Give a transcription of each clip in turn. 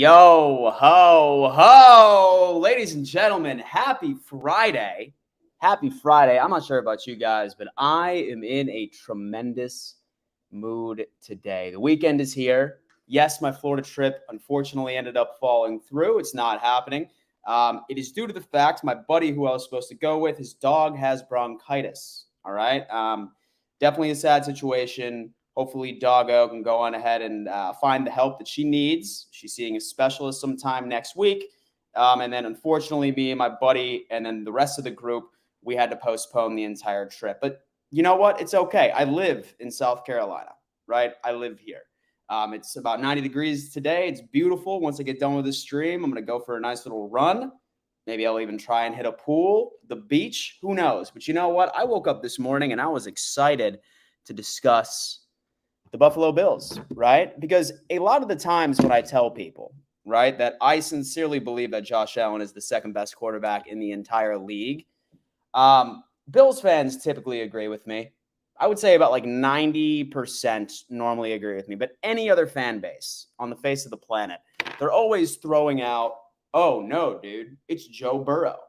Yo, ho, ho, ladies and gentlemen, happy Friday. Happy Friday. I'm not sure about you guys, but I am in a tremendous mood today. The weekend is here. Yes, my Florida trip unfortunately ended up falling through. It's not happening. It is due to the fact my buddy who I was supposed to go with, his dog has bronchitis. All right. Definitely a sad situation. Hopefully, Doggo can go on ahead and find the help that she needs. She's seeing a specialist sometime next week. And then, unfortunately, me and my buddy and then the rest of the group, we had to postpone the entire trip. But you know what? It's okay. I live in South Carolina, right? I live here. It's about 90 degrees today. It's beautiful. Once I get done with this stream, I'm going to go for a nice little run. Maybe I'll even try and hit a pool, the beach. Who knows? But you know what? I woke up this morning and I was excited to discuss the Buffalo Bills, right? Because a lot of the times when I tell people, right, that I sincerely believe that Josh Allen is the second best quarterback in the entire league, Bills fans typically agree with me. I would say about like 90% normally agree with me. But any other fan base on the face of the planet, they're always throwing out, oh, no, dude, it's Joe Burrow.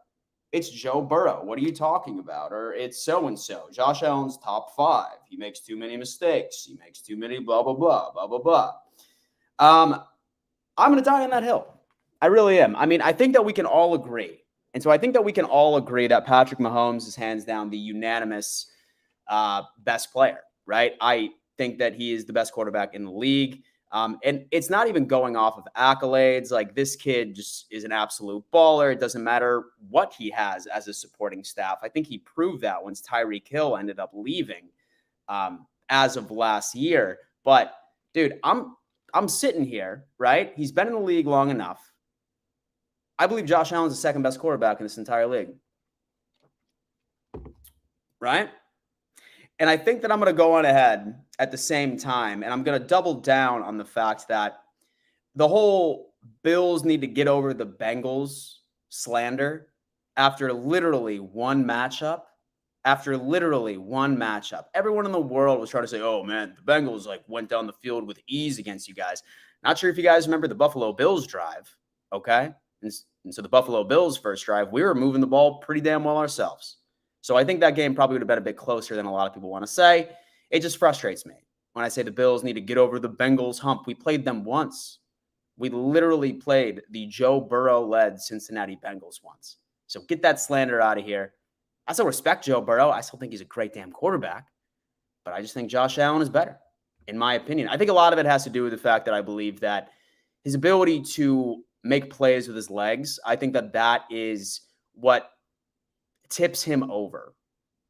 It's Joe Burrow. What are you talking about? Or it's so-and-so. Josh Allen's top 5. He makes too many mistakes. He makes too many blah, blah, blah, blah, blah, blah. I'm going to die on that hill. I really am. I mean, I think that we can all agree. And so I think that we can all agree that Patrick Mahomes is hands down the unanimous best player, right? I think that he is the best quarterback in the league. And it's not even going off of accolades. Like, this kid just is an absolute baller. It doesn't matter what he has as a supporting staff. I think he proved that once Tyreek Hill ended up leaving as of last year. But dude, I'm sitting here, right? He's been in the league long enough. I believe Josh Allen's the second best quarterback in this entire league. Right? And I think that I'm going to go on ahead at the same time, and I'm going to double down on the fact that the whole Bills need to get over the Bengals slander after literally one matchup. Everyone in the world was trying to say, oh, man, the Bengals went down the field with ease against you guys. Not sure if you guys remember the Buffalo Bills drive, okay? And so the Buffalo Bills first drive, we were moving the ball pretty damn well ourselves. So I think that game probably would have been a bit closer than a lot of people want to say. It just frustrates me when I say the Bills need to get over the Bengals hump. We played them once. We literally played the Joe Burrow-led Cincinnati Bengals once. So get that slander out of here. I still respect Joe Burrow. I still think he's a great damn quarterback. But I just think Josh Allen is better, in my opinion. I think a lot of it has to do with the fact that I believe that his ability to make plays with his legs, I think that that is what tips him over,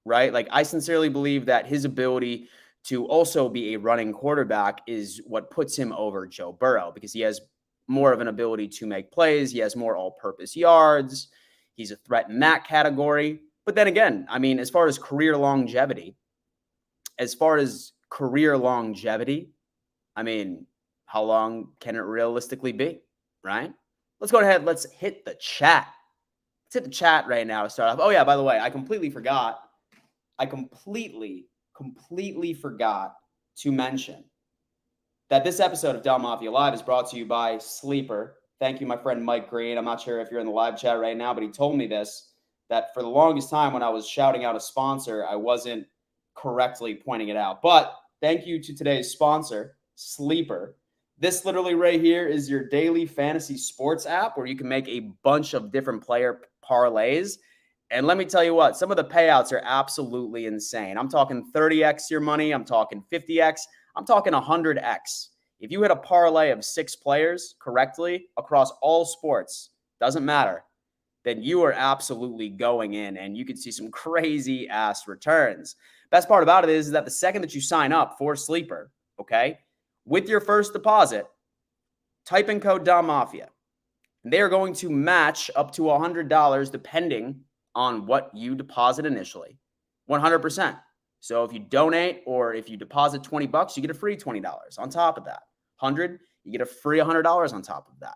right? Like, I sincerely believe that his ability to also be a running quarterback is what puts him over Joe Burrow, because he has more of an ability to make plays. He has more all-purpose yards. He's a threat in that category. But then again, I mean, as far as career longevity, I mean, how long can it realistically be, right? Let's go ahead. Let's hit the chat. Let's hit the chat right now to start off. Oh, yeah, by the way, I completely forgot to mention that this episode of Don Mafia Live is brought to you by Sleeper. Thank you, my friend Mike Green. I'm not sure if you're in the live chat right now, but he told me this, that for the longest time when I was shouting out a sponsor, I wasn't correctly pointing it out. But thank you to today's sponsor, Sleeper. This literally right here is your daily fantasy sports app where you can make a bunch of different player parlays. And let me tell you what, some of the payouts are absolutely insane. I'm talking 30x your money. I'm talking 50x. I'm talking 100x. If you hit a parlay of 6 players correctly across all sports, doesn't matter, then you are absolutely going in and you can see some crazy ass returns. Best part about it is that the second that you sign up for Sleeper, okay, with your first deposit, type in code Don Mafia. They are going to match up to $100 depending on what you deposit initially. 100%. So if you donate or if you deposit $20, you get a free $20 on top of that. 100, you get a free $100 on top of that.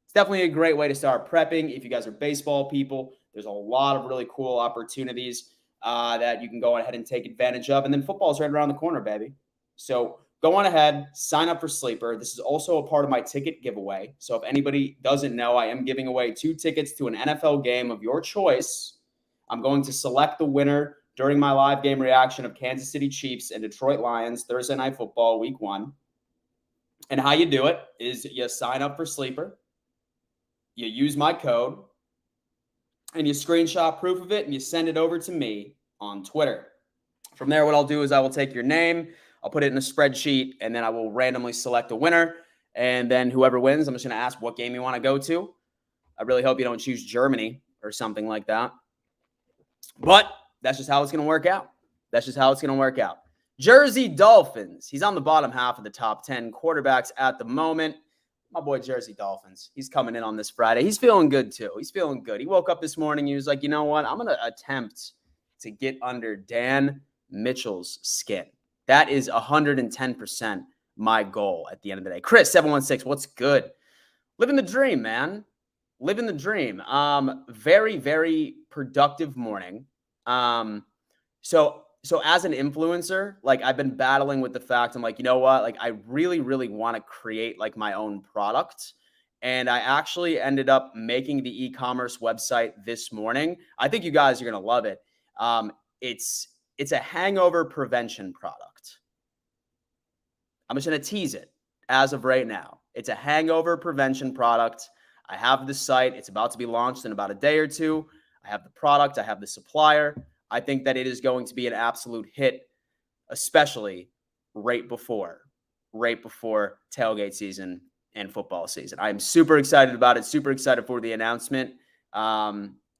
It's definitely a great way to start prepping. If you guys are baseball people, there's a lot of really cool opportunities that you can go ahead and take advantage of. And then football's right around the corner, baby. So go on ahead, sign up for Sleeper. This is also a part of my ticket giveaway. So if anybody doesn't know, I am giving away 2 tickets to an NFL game of your choice. I'm going to select the winner during my live game reaction of Kansas City Chiefs and Detroit Lions Thursday Night Football Week 1. And how you do it is you sign up for Sleeper, you use my code, and you screenshot proof of it, and you send it over to me on Twitter. From there, what I'll do is I will take your name, I'll put it in a spreadsheet, and then I will randomly select a winner. And then whoever wins, I'm just going to ask what game you want to go to. I really hope you don't choose Germany or something like that. But that's just how it's going to work out. That's just how it's going to work out. Jersey Dolphins. He's on the bottom half of the top 10 quarterbacks at the moment. My boy Jersey Dolphins. He's coming in on this Friday. He's feeling good too. He's feeling good. He woke up this morning. He was like, you know what? I'm going to attempt to get under Dan Mitchell's skin. That is 110% my goal at the end of the day. Chris, 716, what's good? Living the dream, man. Living the dream. Very, very productive morning. So as an influencer, like I've been battling with the fact, I'm like, you know what? Like I really, really want to create like my own product. And I actually ended up making the e-commerce website this morning. I think you guys are going to love it. It's a hangover prevention product. I'm just going to tease it as of right now. It's a hangover prevention product. I have the site. It's about to be launched in about a day or two. I have the product. I have the supplier. I think that it is going to be an absolute hit, especially right before tailgate season and football season. I'm super excited about it. Super excited for the announcement.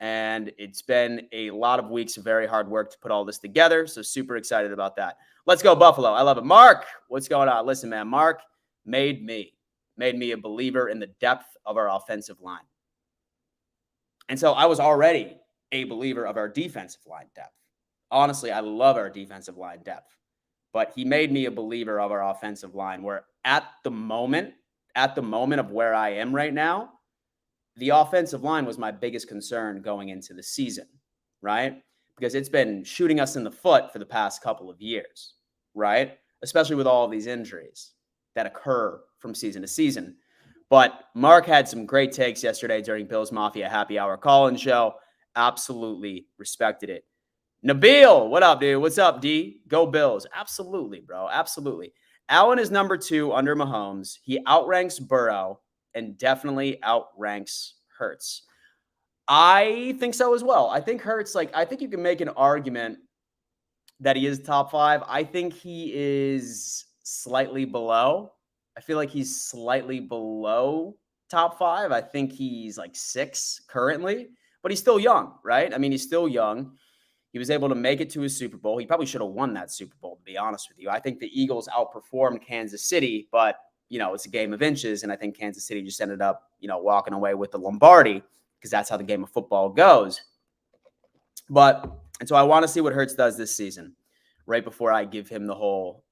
And it's been a lot of weeks of very hard work to put all this together. So super excited about that. Let's go Buffalo. I love it. Mark, what's going on? Listen, man, Mark made me a believer in the depth of our offensive line. And so I was already a believer of our defensive line depth. Honestly, I love our defensive line depth. But he made me a believer of our offensive line, where at the moment of where I am right now, the offensive line was my biggest concern going into the season, right? Because it's been shooting us in the foot for the past couple of years, right? Especially with all of these injuries that occur from season to season. But Mark had some great takes yesterday during Bills Mafia Happy Hour call-in show. Absolutely respected it. Nabil, what up, dude? What's up, D? Go Bills. Absolutely, bro. Absolutely. Allen is number 2 under Mahomes. He outranks Burrow and definitely outranks Hurts. I think so as well. I think Hurts, I think you can make an argument that he is top 5. I think he is slightly below. I feel like he's slightly below top 5. I think he's like 6 currently, but he's still young, right? I mean, he's still young. He was able to make it to his Super Bowl. He probably should have won that Super Bowl, to be honest with you. I think the Eagles outperformed Kansas City, but, it's a game of inches, and I think Kansas City just ended up, walking away with the Lombardi because that's how the game of football goes. And so I want to see what Hurts does this season right before I give him the whole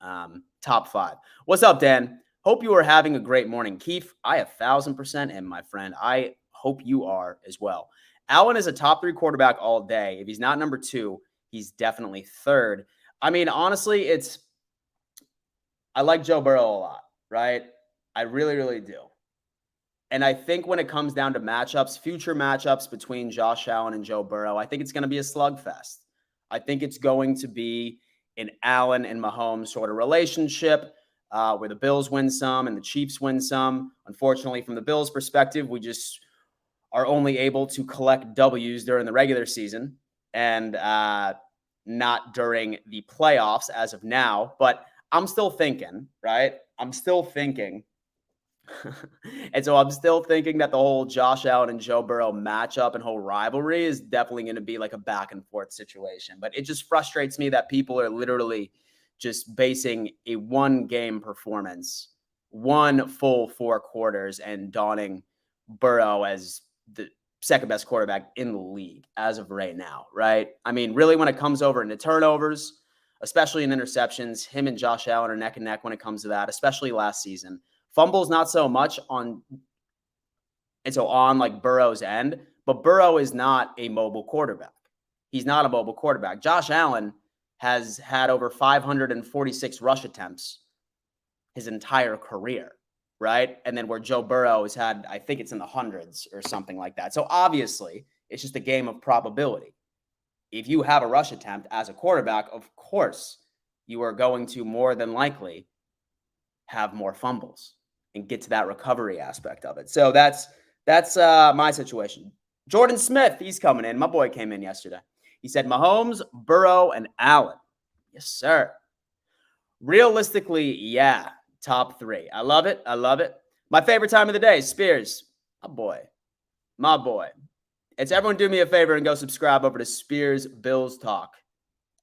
top 5. What's up, Dan? Hope you are having a great morning. Keith, I 1,000% am, my friend. I hope you are as well. Allen is a top 3 quarterback all day. If he's not number 2, he's definitely 3rd. I mean, honestly, I like Joe Burrow a lot, right? I really, really do. And I think when it comes down to matchups, future matchups between Josh Allen and Joe Burrow, I think it's going to be a slugfest. I think it's going to be an Allen and Mahomes sort of relationship where the Bills win some and the Chiefs win some. Unfortunately, from the Bills' perspective, we just are only able to collect W's during the regular season and not during the playoffs as of now. But I'm still thinking, right? I'm still thinking. And so I'm still thinking that the whole Josh Allen and Joe Burrow matchup and whole rivalry is definitely going to be like a back and forth situation. But it just frustrates me that people are literally just basing a one-game performance, one full 4 quarters, and donning Burrow as the second best quarterback in the league as of right now, right? I mean, really, when it comes over into turnovers, especially in interceptions, him and Josh Allen are neck and neck when it comes to that, especially last season. Fumbles, not so much on like Burrow's end, but Burrow is not a mobile quarterback. He's not a mobile quarterback. Josh Allen has had over 546 rush attempts his entire career, right? And then where Joe Burrow has had, I think it's in the hundreds or something like that. So obviously, it's just a game of probability. If you have a rush attempt as a quarterback, of course, you are going to more than likely have more fumbles and get to that recovery aspect of it. So that's my situation. Jordan Smith, he's coming in. My boy came in yesterday. He said Mahomes, Burrow, and Allen. Yes, sir. Realistically, yeah, top three. I love it. I love it. My favorite time of the day, Spears. My boy. My boy. It's everyone do me a favor and go subscribe over to Spears Bills Talk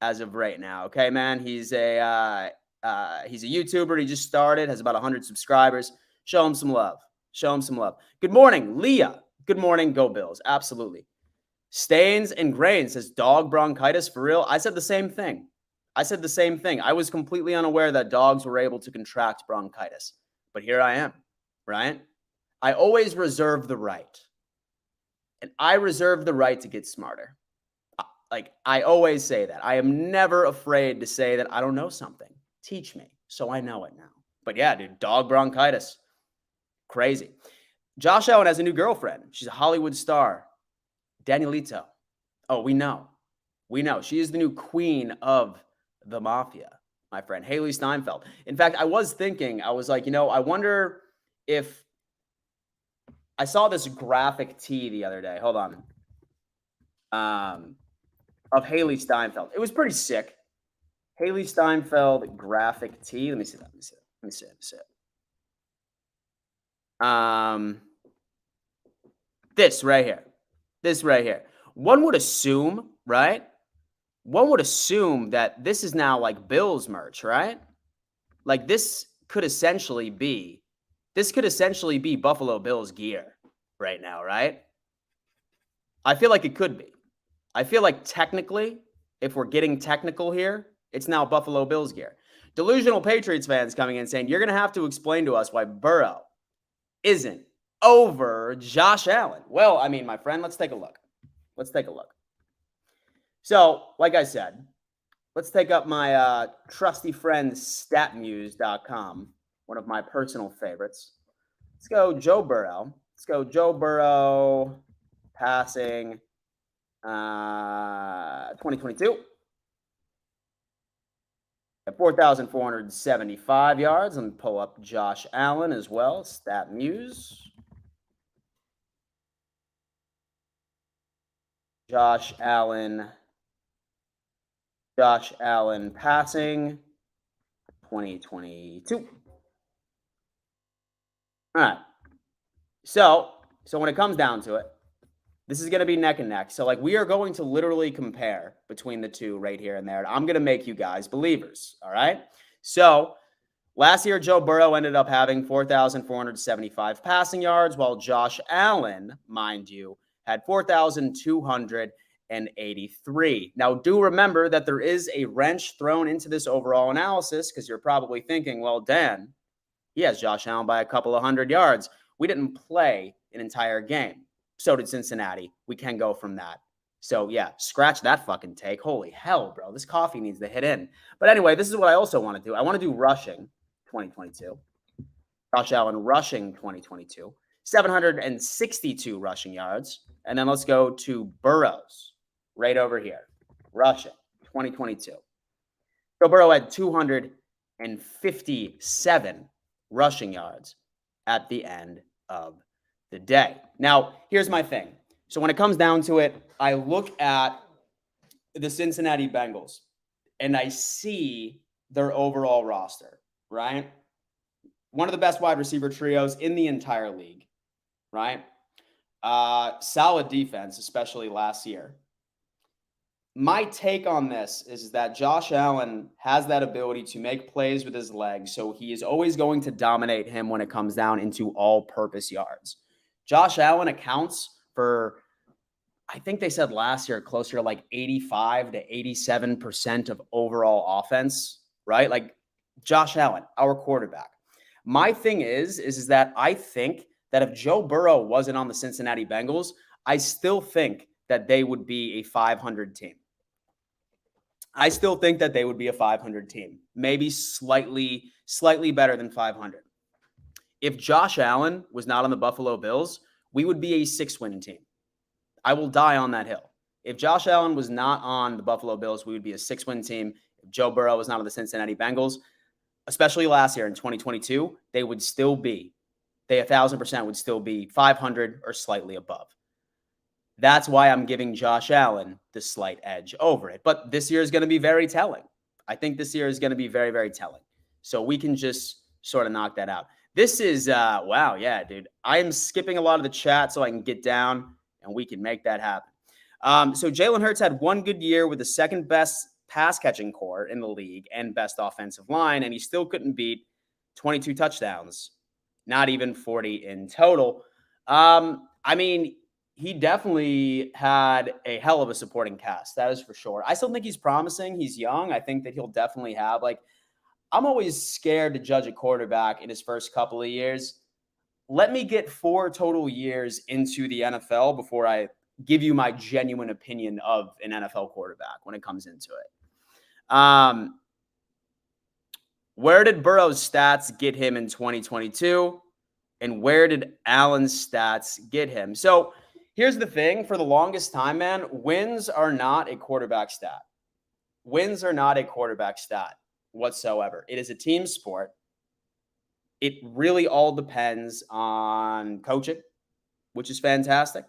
as of right now. Okay, man. He's a YouTuber. He just started, has about 100 subscribers. Show him some love. Show him some love. Good morning, Leah. Good morning, go Bills. Absolutely. Stains and Grains says dog bronchitis for real. I said the same thing. I was completely unaware that dogs were able to contract bronchitis, but here I am, right? I always reserve the right. And I reserve the right to get smarter. Like, I always say that. I am never afraid to say that I don't know something. Teach me so I know it now. But yeah, dude, dog bronchitis. Crazy. Josh Allen has a new girlfriend. She's a Hollywood star. Danielito. Oh, we know. She is the new queen of the Mafia, my friend. Haley Steinfeld. In fact, I was thinking, I was like, I wonder if I saw this graphic tee the other day. Hold on. Of Haley Steinfeld. It was pretty sick. Haley Steinfeld graphic tee. Let me see that. This right here. One would assume, right? One would assume that this is now like Bills merch, right? Like this could essentially be Buffalo Bills gear right now, right? I feel like it could be. I feel like technically, if we're getting technical here, it's now Buffalo Bills gear. Delusional Patriots fans coming in saying, you're going to have to explain to us why Burrow isn't over Josh Allen. Well, I mean, my friend, let's take a look. So, like I said, let's take up my trusty friend statmuse.com, one of my personal favorites. Let's go Joe Burrow. Passing 2022. At 4,475 yards. Let me pull up Josh Allen as well. StatMuse. Josh Allen passing 2022. All right. So when it comes down to it, this is going to be neck and neck. So, like, we are going to literally compare between the two right here and there. I'm going to make you guys believers, all right? So, last year, Joe Burrow ended up having 4,475 passing yards, while Josh Allen, mind you, had 4,283. Now, do remember that there is a wrench thrown into this overall analysis because you're probably thinking, well, Dan, he has Josh Allen by a couple of hundred yards. We didn't play an entire game. So did Cincinnati. We can go from that. So, yeah, scratch that fucking take. Holy hell, bro. This coffee needs to hit in. But anyway, this is what I also want to do. I want to do rushing 2022. Josh Allen rushing 2022. 762 rushing yards. And then let's go to Burrows right over here. Rushing 2022. Joe Burrow had 257 rushing yards at the end of the day. Now, here's my thing. So when it comes down to it, I look at the Cincinnati Bengals and I see their overall roster, right? One of the best wide receiver trios in the entire league, right? Solid defense, especially last year. My take on this is that Josh Allen has that ability to make plays with his legs, so he is always going to dominate him when it comes down into all-purpose yards. Josh Allen accounts for, I think they said last year, closer to like 85 to 87% of overall offense, right? Like Josh Allen, our quarterback. My thing is that I think that if Joe Burrow wasn't on the Cincinnati Bengals, I still think that they would be a 500 team. Maybe slightly slightly better than 500. If Josh Allen was not on the Buffalo Bills, we would be a 6-win team. I will die on that hill. If Josh Allen was not on the Buffalo Bills, we would be a 6-win team. If Joe Burrow was not on the Cincinnati Bengals, especially last year in 2022, they 1,000% would still be 500 or slightly above. That's why I'm giving Josh Allen the slight edge over it. But this year is going to be very telling. I think this year is going to be very, very telling. So we can just sort of knock that out. This is, wow, yeah, dude. I am skipping a lot of the chat so I can get down and we can make that happen. So Jalen Hurts had one good year with the second best pass catching core in the league and best offensive line, and he still couldn't beat 22 touchdowns, not even 40 in total. I mean, he definitely had a hell of a supporting cast. That is for sure. I still think he's promising. He's young. I think that he'll definitely have, like, I'm always scared to judge a quarterback in his first couple of years. Let me get 4 total years into the NFL before I give you my genuine opinion of an NFL quarterback when it comes into it. Where did Burrow's stats get him in 2022? And where did Allen's stats get him? So here's the thing. For the longest time, man, wins are not a quarterback stat. Wins are not a quarterback stat whatsoever. It is a team sport. It really all depends on coaching, which is fantastic.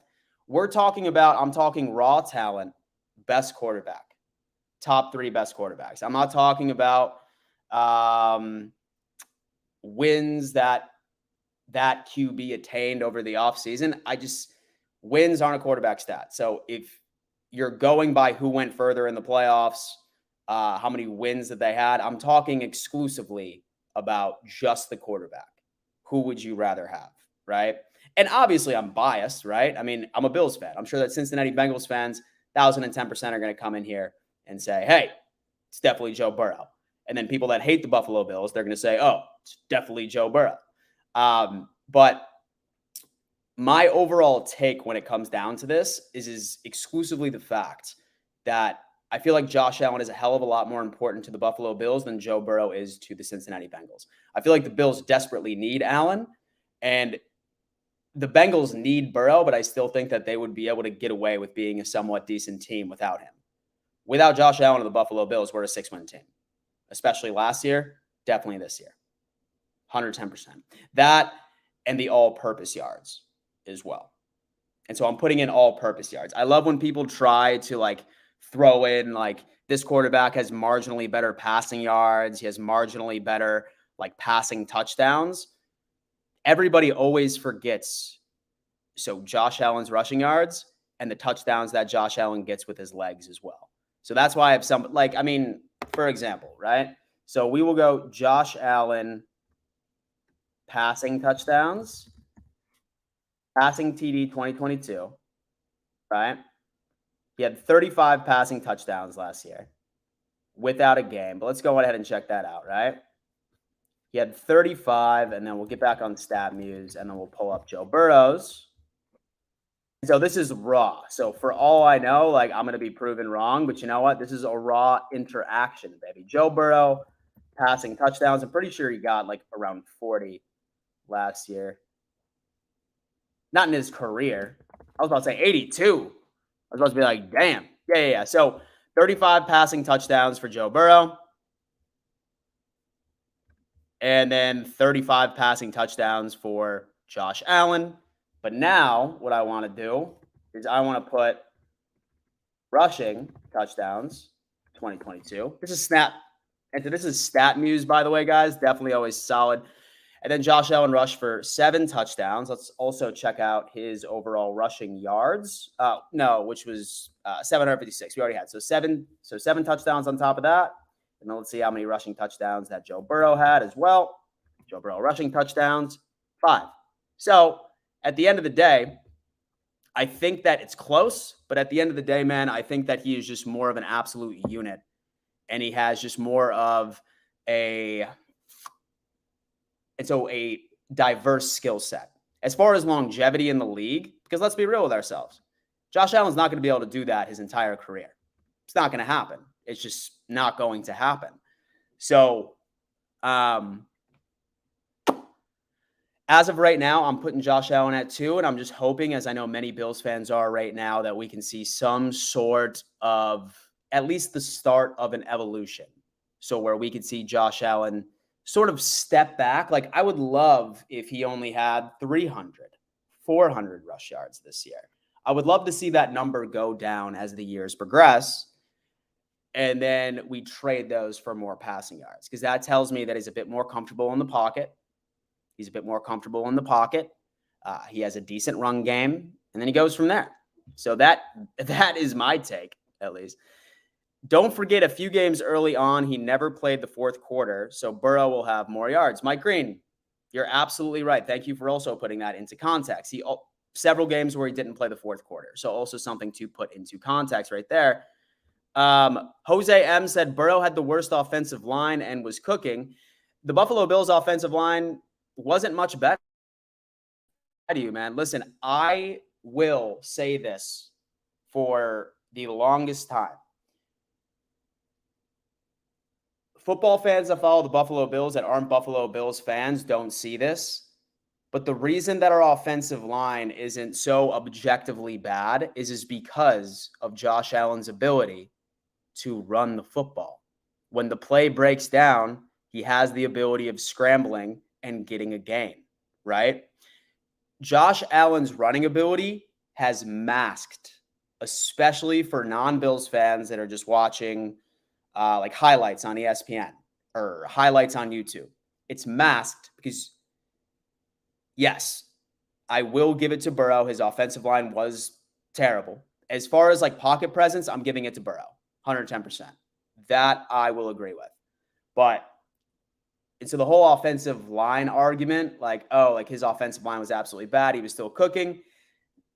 I'm talking raw talent, best quarterback, top 3 best quarterbacks. I'm not talking about wins that QB attained over the offseason. Wins aren't a quarterback stat. So if you're going by who went further in the playoffs, how many wins that they had, I'm talking exclusively about just the quarterback. Who would you rather have, right? And obviously I'm biased, right? I mean, I'm a Bills fan. I'm sure that Cincinnati Bengals fans, 1,010% are going to come in here and say, hey, it's definitely Joe Burrow. And then people that hate the Buffalo Bills, they're going to say, oh, it's definitely Joe Burrow. But my overall take when it comes down to this is exclusively the fact that I feel like Josh Allen is a hell of a lot more important to the Buffalo Bills than Joe Burrow is to the Cincinnati Bengals. I feel like the Bills desperately need Allen, and the Bengals need Burrow, but I still think that they would be able to get away with being a somewhat decent team without him. Without Josh Allen and the Buffalo Bills, we're a 6-win team, especially last year, definitely this year. 110%. That and the all-purpose yards as well. And so I'm putting in all-purpose yards. I love when people try to throw in this quarterback has marginally better passing yards. He has marginally better passing touchdowns. Everybody always forgets. So Josh Allen's rushing yards and the touchdowns that Josh Allen gets with his legs as well. So that's why I have some, for example, right? So we will go Josh Allen passing touchdowns, passing TD 2022, right? He had 35 passing touchdowns last year without a game. But let's go ahead and check that out, right? He had 35, and then we'll get back on StatMuse, and then we'll pull up Joe Burrow's. So this is raw. So for all I know, I'm going to be proven wrong. But you know what? This is a raw interaction, baby. Joe Burrow passing touchdowns. I'm pretty sure he got around 40 last year. Not in his career. I was about to say 82. I was about to be like, damn. Yeah. So 35 passing touchdowns for Joe Burrow. And then 35 passing touchdowns for Josh Allen. But now what I want to do is I want to put rushing touchdowns 2022. This is StatMuse, by the way, guys. Definitely always solid. And then Josh Allen rushed for 7 touchdowns. Let's also check out his overall rushing yards. Which was 756. We already had. So seven touchdowns on top of that. And then let's see how many rushing touchdowns that Joe Burrow had as well. Joe Burrow rushing touchdowns, 5. So at the end of the day, I think that it's close. But at the end of the day, man, I think that he is just more of an absolute unit. And he has just more of a diverse skill set. As far as longevity in the league, because let's be real with ourselves, Josh Allen's not going to be able to do that his entire career. It's not going to happen. It's just not going to happen. So As of right now, I'm putting Josh Allen at 2, and I'm just hoping, as I know many Bills fans are right now, that we can see some sort of at least the start of an evolution. So where we could see Josh Allen sort of step back. Like, I would love if he only had 300, 400 rush yards this year. I would love to see that number go down as the years progress. And then we trade those for more passing yards, because that tells me that he's a bit more comfortable in the pocket. He's a bit more comfortable in the pocket. He has a decent run game, and then he goes from there. So that is my take, at least. Don't forget, a few games early on, he never played the fourth quarter, so Burrow will have more yards. Mike Green, you're absolutely right. Thank you for also putting that into context. Several games where he didn't play the fourth quarter, so also something to put into context right there. Jose M said Burrow had the worst offensive line and was cooking. The Buffalo Bills offensive line wasn't much better. To you, man. Listen, I will say this for the longest time. Football fans that follow the Buffalo Bills that aren't Buffalo Bills fans don't see this. But the reason that our offensive line isn't so objectively bad is because of Josh Allen's ability to run the football. When the play breaks down, he has the ability of scrambling and getting a gain, right? Josh Allen's running ability has masked, especially for non-Bills fans that are just watching like highlights on ESPN or highlights on YouTube. It's masked because, yes, I will give it to Burrow. His offensive line was terrible. As far as like pocket presence, I'm giving it to Burrow, 110%. That I will agree with. But and so the whole offensive line argument, like, oh, like his offensive line was absolutely bad. He was still cooking.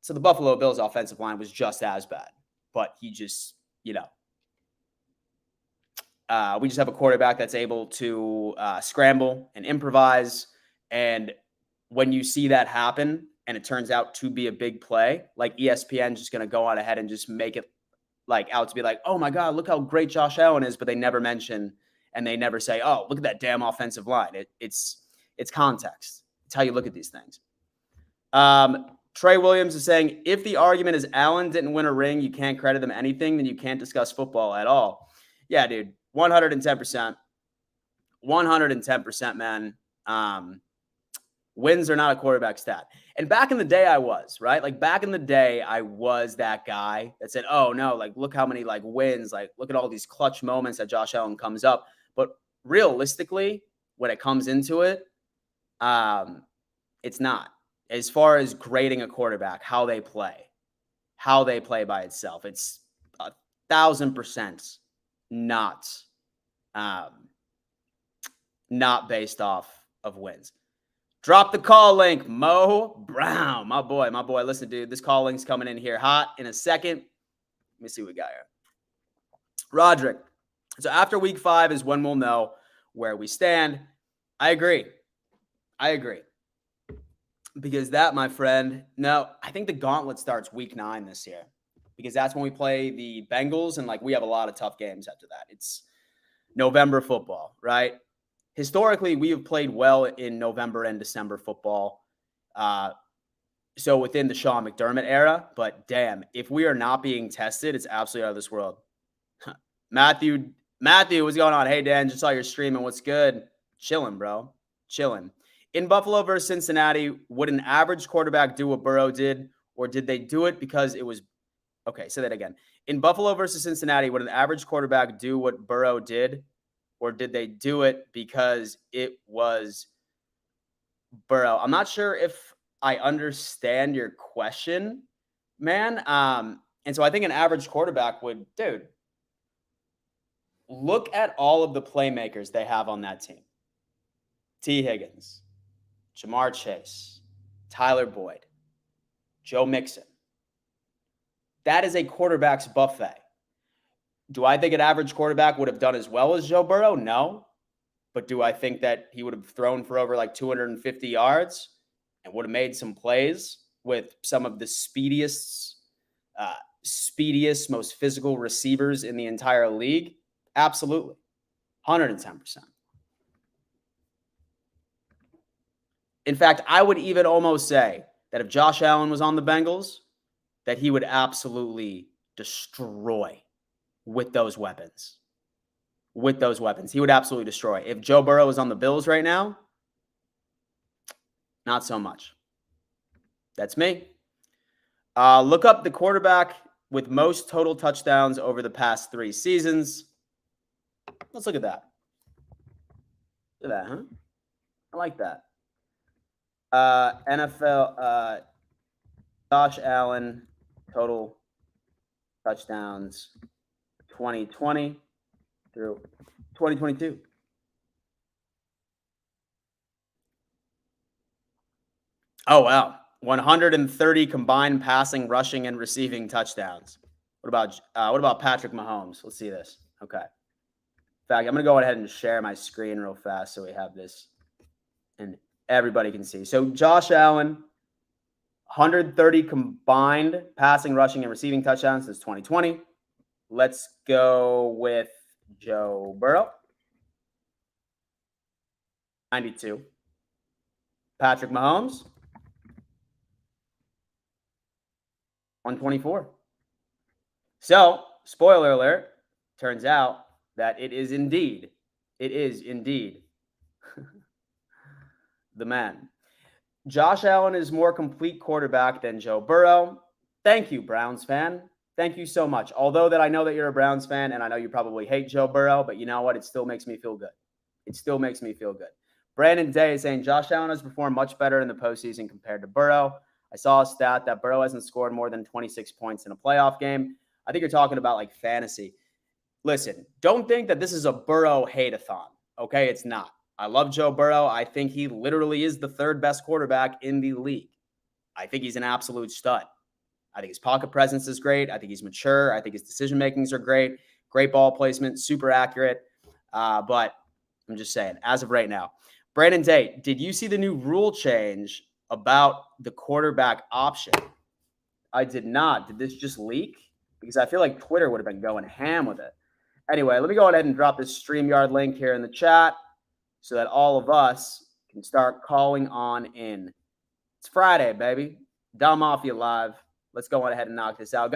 So the Buffalo Bills offensive line was just as bad. But he just, we just have a quarterback that's able to scramble and improvise. And when you see that happen and it turns out to be a big play, like ESPN just going to go on ahead and just make it like out to be like, oh my God, look how great Josh Allen is. But they never mention and they never say, oh, look at that damn offensive line. It's context. It's how you look at these things. Trey Williams is saying, if the argument is Allen didn't win a ring, you can't credit him anything, then you can't discuss football at all. Yeah, dude, 110%. 110%, man. Wins are not a quarterback stat. And back in the day, I was, right? Like back in the day, I was that guy that said, oh no, like look how many like wins, like look at all these clutch moments that Josh Allen comes up. But realistically, when it comes into it, it's not. As far as grading a quarterback, how they play by itself, it's 1,000% not based off of wins. Drop the call link, Mo Brown, my boy. Listen, dude, this call link's coming in here hot in a second. Let me see what we got here. Roderick. So after week 5 is when we'll know where we stand. I agree. Because that, my friend, no, I think the gauntlet starts week 9 this year. Because that's when we play the Bengals, and like we have a lot of tough games after that. It's November football, right? Historically, we have played well in November and December football. So within the Sean McDermott era, but damn, if we are not being tested, it's absolutely out of this world. Matthew, what's going on? Hey, Dan, just saw your stream and what's good? Chilling, bro. Chilling. In Buffalo versus Cincinnati, would an average quarterback do what Burrow did, or did they do it because it was – okay, say that again. In Buffalo versus Cincinnati, would an average quarterback do what Burrow did, or did they do it because it was Burrow? I'm not sure if I understand your question, man. And so I think an average quarterback would, dude, look at all of the playmakers they have on that team. T. Higgins, Jamar Chase, Tyler Boyd, Joe Mixon. That is a quarterback's buffet. Do I think an average quarterback would have done as well as Joe Burrow? No. But do I think that he would have thrown for over like 250 yards and would have made some plays with some of the speediest, most physical receivers in the entire league? Absolutely. 110%. In fact, I would even almost say that if Josh Allen was on the Bengals, that he would absolutely destroy with those weapons. With those weapons, he would absolutely destroy. If Joe Burrow was on the Bills right now, not so much. That's me. Look up the quarterback with most total touchdowns over the past 3 seasons. Let's look at that. Look at that, huh? I like that. NFL, Josh Allen, total touchdowns 2020 through 2022. Oh, wow. 130 combined passing, rushing, and receiving touchdowns. What about Patrick Mahomes? Let's see this. Okay. In fact, I'm going to go ahead and share my screen real fast so we have this and everybody can see. So Josh Allen, 130 combined passing, rushing, and receiving touchdowns since 2020. Let's go with Joe Burrow. 92. Patrick Mahomes. 124. So, spoiler alert, turns out that it is indeed the man. Josh Allen is more complete quarterback than Joe Burrow. Thank you, Browns fan. Thank you so much. Although that I know that you're a Browns fan and I know you probably hate Joe Burrow, but you know what? It still makes me feel good. It still makes me feel good. Brandon Day is saying Josh Allen has performed much better in the postseason compared to Burrow. I saw a stat that Burrow hasn't scored more than 26 points in a playoff game. I think you're talking about like fantasy. Listen, don't think that this is a Burrow hate-a-thon. Okay, it's not. I love Joe Burrow. I think he literally is the 3rd best quarterback in the league. I think he's an absolute stud. I think his pocket presence is great. I think he's mature. I think his decision makings are great. Great ball placement, super accurate. But I'm just saying, as of right now. Brandon Day, did you see the new rule change about the quarterback option? I did not. Did this just leak? Because I feel like Twitter would have been going ham with it. Anyway, let me go ahead and drop this StreamYard link here in the chat so that all of us can start calling on in. It's Friday, baby. Don Mafia live. Let's go on ahead and knock this out.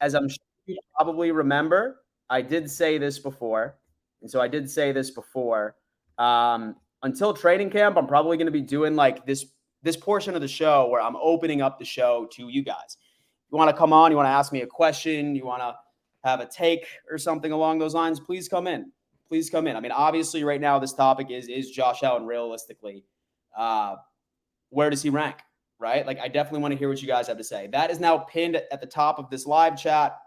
As I'm sure you probably remember, I did say this before. And so I did say this before. Until training camp, I'm probably going to be doing like this portion of the show where I'm opening up the show to you guys. You want to come on, you want to ask me a question, you want to have a take or something along those lines, please come in. Please come in. I mean, obviously right now this topic is Josh Allen realistically. Where does he rank, right? Like I definitely want to hear what you guys have to say. That is now pinned at the top of this live chat.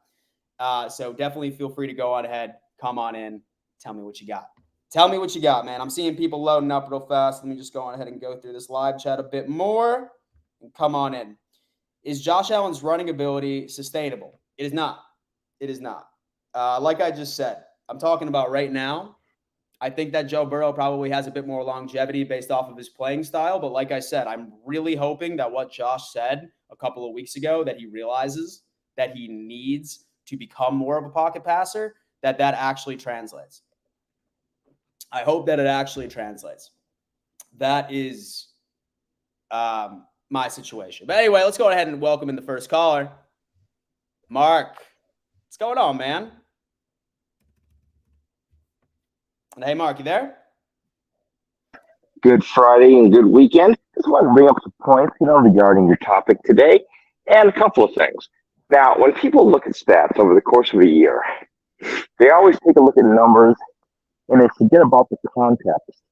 So definitely feel free to go on ahead, come on in, tell me what you got. Tell me what you got, man. I'm seeing people loading up real fast. Let me just go on ahead and go through this live chat a bit more and come on in. Is Josh Allen's running ability sustainable? It is not. It is not. Like I just said, I'm talking about right now. I think that Joe Burrow probably has a bit more longevity based off of his playing style. But like I said, I'm really hoping that what Josh said a couple of weeks ago, that he realizes that he needs to become more of a pocket passer, that actually translates. I hope that it actually translates. That is my situation. But anyway, let's go ahead and welcome in the first caller. Mark, what's going on, man? Hey, Mark, you there? Good Friday and good weekend. Just want to bring up some points, regarding your topic today, and a couple of things. Now, when people look at stats over the course of a year, they always take a look at numbers and they forget about the context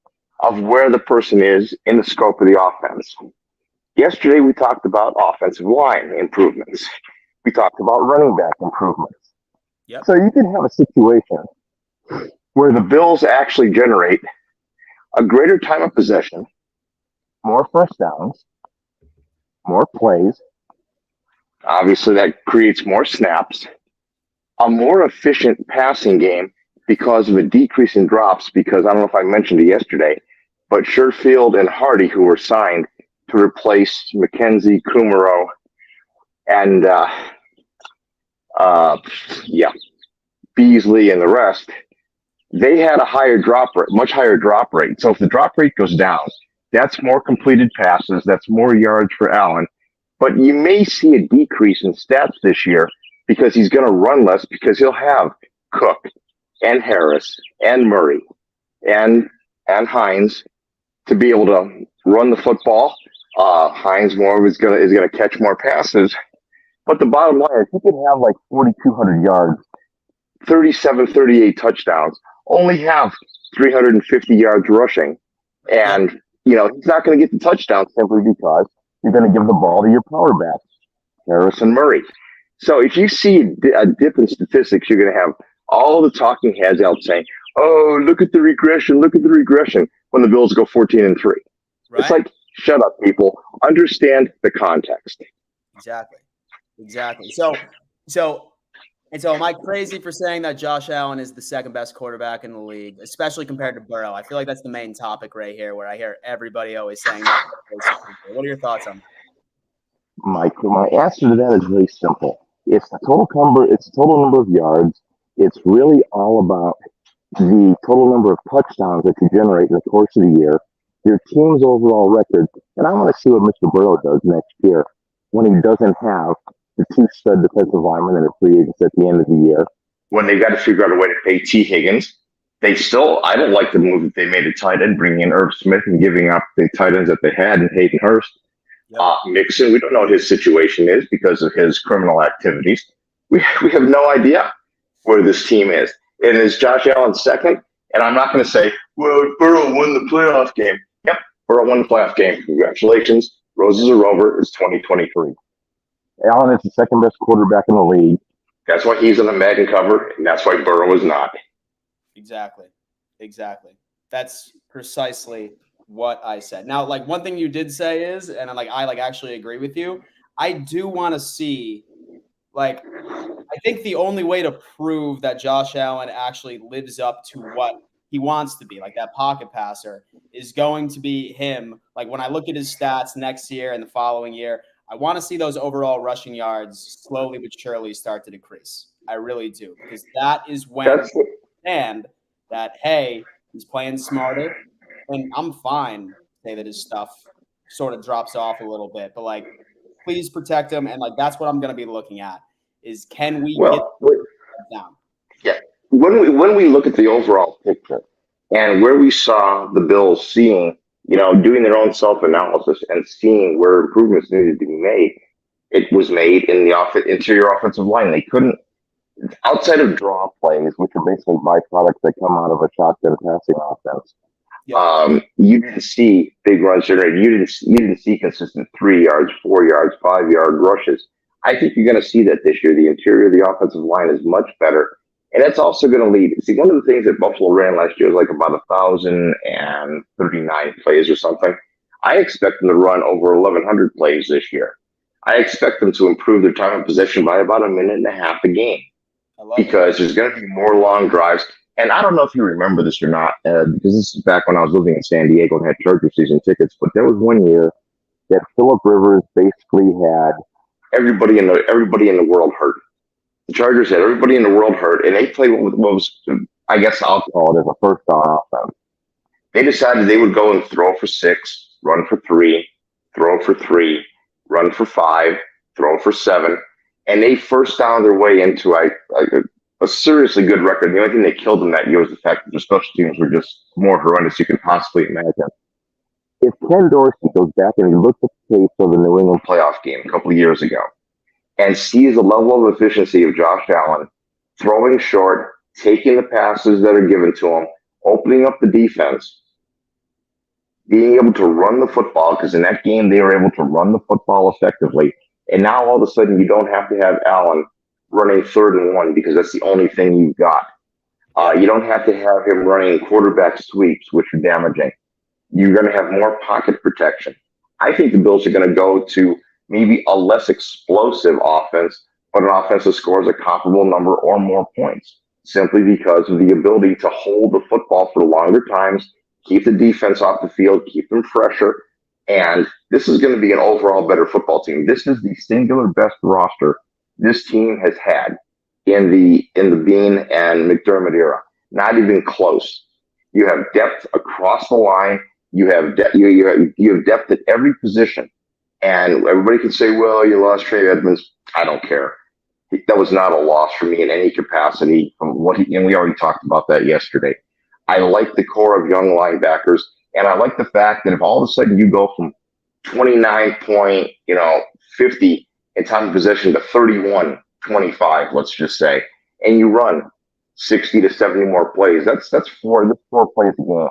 of where the person is in the scope of the offense. Yesterday, we talked about offensive line improvements. We talked about running back improvements. Yep. So you can have a situation where the Bills actually generate a greater time of possession, more first downs, more plays. Obviously, that creates more snaps, a more efficient passing game because of a decrease in drops, because I don't know if I mentioned it yesterday, but Sherfield and Hardy, who were signed to replace McKenzie, Kumaro, and Beasley and the rest, they had a higher drop rate, much higher drop rate. So if the drop rate goes down, That's more completed passes. That's more yards for Allen. But you may see a decrease in stats this year because he's going to run less because he'll have Cook and Harris and Murray and Hines to be able to run the football. Hines more is going to catch more passes. But the bottom line is he can have like 4,200 yards, 37, 38 touchdowns, only have 350 yards rushing. And, he's not going to get the touchdown simply because you're going to give the ball to your power backs, Harris and Murray. So if you see a dip in statistics, you're going to have all the talking heads out saying, oh, look at the regression, when the Bills go 14-3. Right? It's like, shut up, people. Understand the context. Exactly. So am I crazy for saying that Josh Allen is the second best quarterback in the league, especially compared to Burrow? I feel like that's the main topic right here, where I hear everybody always saying that. What are your thoughts on that? My answer to that is really simple. It's the total number of yards. It's really all about the total number of touchdowns that you generate in the course of the year, your team's overall record, and I want to see what Mr. Burrow does next year when he doesn't have the two stud defensive linemen and the free agents at the end of the year. When they've got to figure out a way to pay T. Higgins, I don't like the move that they made at tight end, bringing in Irv Smith and giving up the tight ends that they had in Hayden Hurst. Yep. Mixon, we don't know what his situation is because of his criminal activities. We have no idea where this team is. And is Josh Allen second? And I'm not going to say, well, Burrow won the playoff game. Yep, Burrow won the playoff game. Congratulations. Roses are over. It's 2023. Allen is the second best quarterback in the league. That's why he's on the Madden cover, and that's why Burrow is not. Exactly. That's precisely what I said. Now, like, one thing you did say is, and I actually agree with you, I do want to see, I think the only way to prove that Josh Allen actually lives up to what he wants to be, like that pocket passer, is going to be him. Like, when I look at his stats next year and the following year, I want to see those overall rushing yards slowly but surely start to decrease. I really do, because that is when you understand that, hey, he's playing smarter, and I'm fine to say that his stuff sort of drops off a little bit, but please protect him, and that's what I'm going to be looking at is, can we get down? Yeah, when we look at the overall picture and where we saw the Bills doing their own self-analysis and seeing where improvements needed to be made, it was made in the interior offensive line. They couldn't, outside of draw plays, which are basically byproducts that come out of a shotgun passing offense. Yeah. You didn't see big runs generated. You didn't see consistent 3 yards, 4 yards, 5 yard rushes. I think you're going to see that this year. The interior of the offensive line is much better. And that's also going to lead. See, one of the things that Buffalo ran last year was about 1,039 plays or something. I expect them to run over 1,100 plays this year. I expect them to improve their time of possession by about a minute and a half a game, because there's going to be more long drives. And I don't know if you remember this or not, because this is back when I was living in San Diego and had Charger season tickets. But there was one year that Phillip Rivers basically had everybody in the world hurt. The Chargers had everybody in the world hurt, and they played what was, I guess I'll call it, as a first down offense. They decided they would go and throw for 6, run for 3, throw for 3, run for 5, throw for 7, and they first down their way into a seriously good record. The only thing that killed them that year was the fact that their special teams were just more horrendous you can possibly imagine. If Ken Dorsey goes back and he looks at the tape of the New England playoff game a couple of years ago and sees the level of efficiency of Josh Allen, throwing short, taking the passes that are given to him, opening up the defense, being able to run the football, because in that game they were able to run the football effectively. And now all of a sudden you don't have to have Allen running 3rd and 1 because that's the only thing you've got. You don't have to have him running quarterback sweeps, which are damaging. You're going to have more pocket protection. I think the Bills are going to go to maybe a less explosive offense, but an offense that scores a comparable number or more points, simply because of the ability to hold the football for longer times, keep the defense off the field, keep them fresher. And this is going to be an overall better football team. This is the singular best roster this team has had in the Bean and McDermott era. Not even close. You have depth across the line. You have you have depth at every position, and everybody can say, "Well, you lost Trey Edmonds." I don't care. That was not a loss for me in any capacity. From what and we already talked about that yesterday. I like the core of young linebackers, and I like the fact that if all of a sudden you go from 29.50 in time of possession to 31-25, let's just say, and you run 60 to 70 more plays, that's four plays a game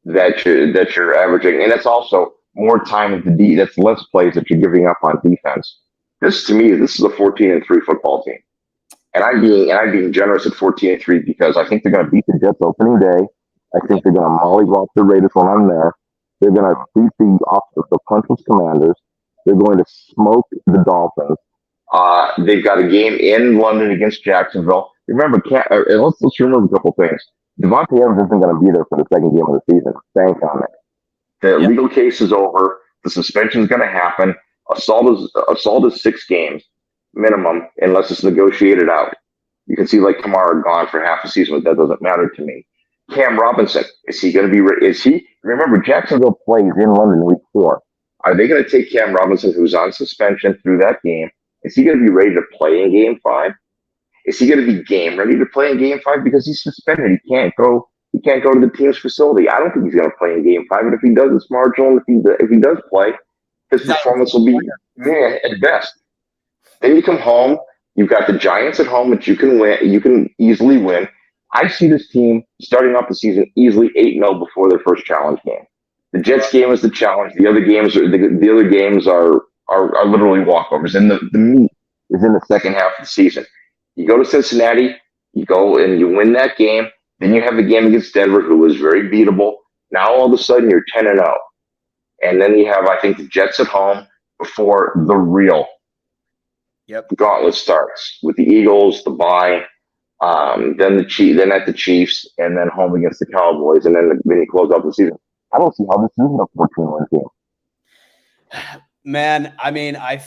that you're averaging, and that's also more time at the D. That's less plays that you're giving up on defense. To me, this is a 14-3 football team, and I'm being generous at 14-3 because I think they're going to beat the Jets opening day. I think they're going to mollywop the Raiders when I'm there. They're going to beat the Punchless Commanders. They're going to smoke the Dolphins. They've got a game in London against Jacksonville. Remember, let's remember a couple things. Devontae Adams isn't going to be there for the second game of the season. Bank on it. The legal case is over. The suspension is going to happen. Assault is 6 games minimum unless it's negotiated out. You can see like Kamara gone for half a season, but that doesn't matter to me. Cam Robinson, is he going to be? Is he? Remember, Jacksonville plays in London week 4. Are they going to take Cam Robinson, who's on suspension, through that game? Is he going to be ready to play in Game 5? Is he going to be game ready to play in Game 5 because he's suspended? He can't go. He can't go to the team's facility. I don't think he's going to play in Game 5. But if he does, it's marginal. If he does play, his performance will be at best. Then you come home. You've got the Giants at home, which you can win. You can easily win. I see this team starting off the season easily 8-0 before their first challenge game. The Jets game is the challenge. The other games are literally walkovers, and the meat is in the second half of the season. You go to Cincinnati, you go and you win that game. Then you have the game against Denver, who was very beatable. Now all of a sudden you're 10-0, and then you have, I think, the Jets at home before the real gauntlet starts with the Eagles, the bye, then at the Chiefs, and then home against the Cowboys, and then you close out the season. I don't see how this isn't a 14-win team. Man, I mean, I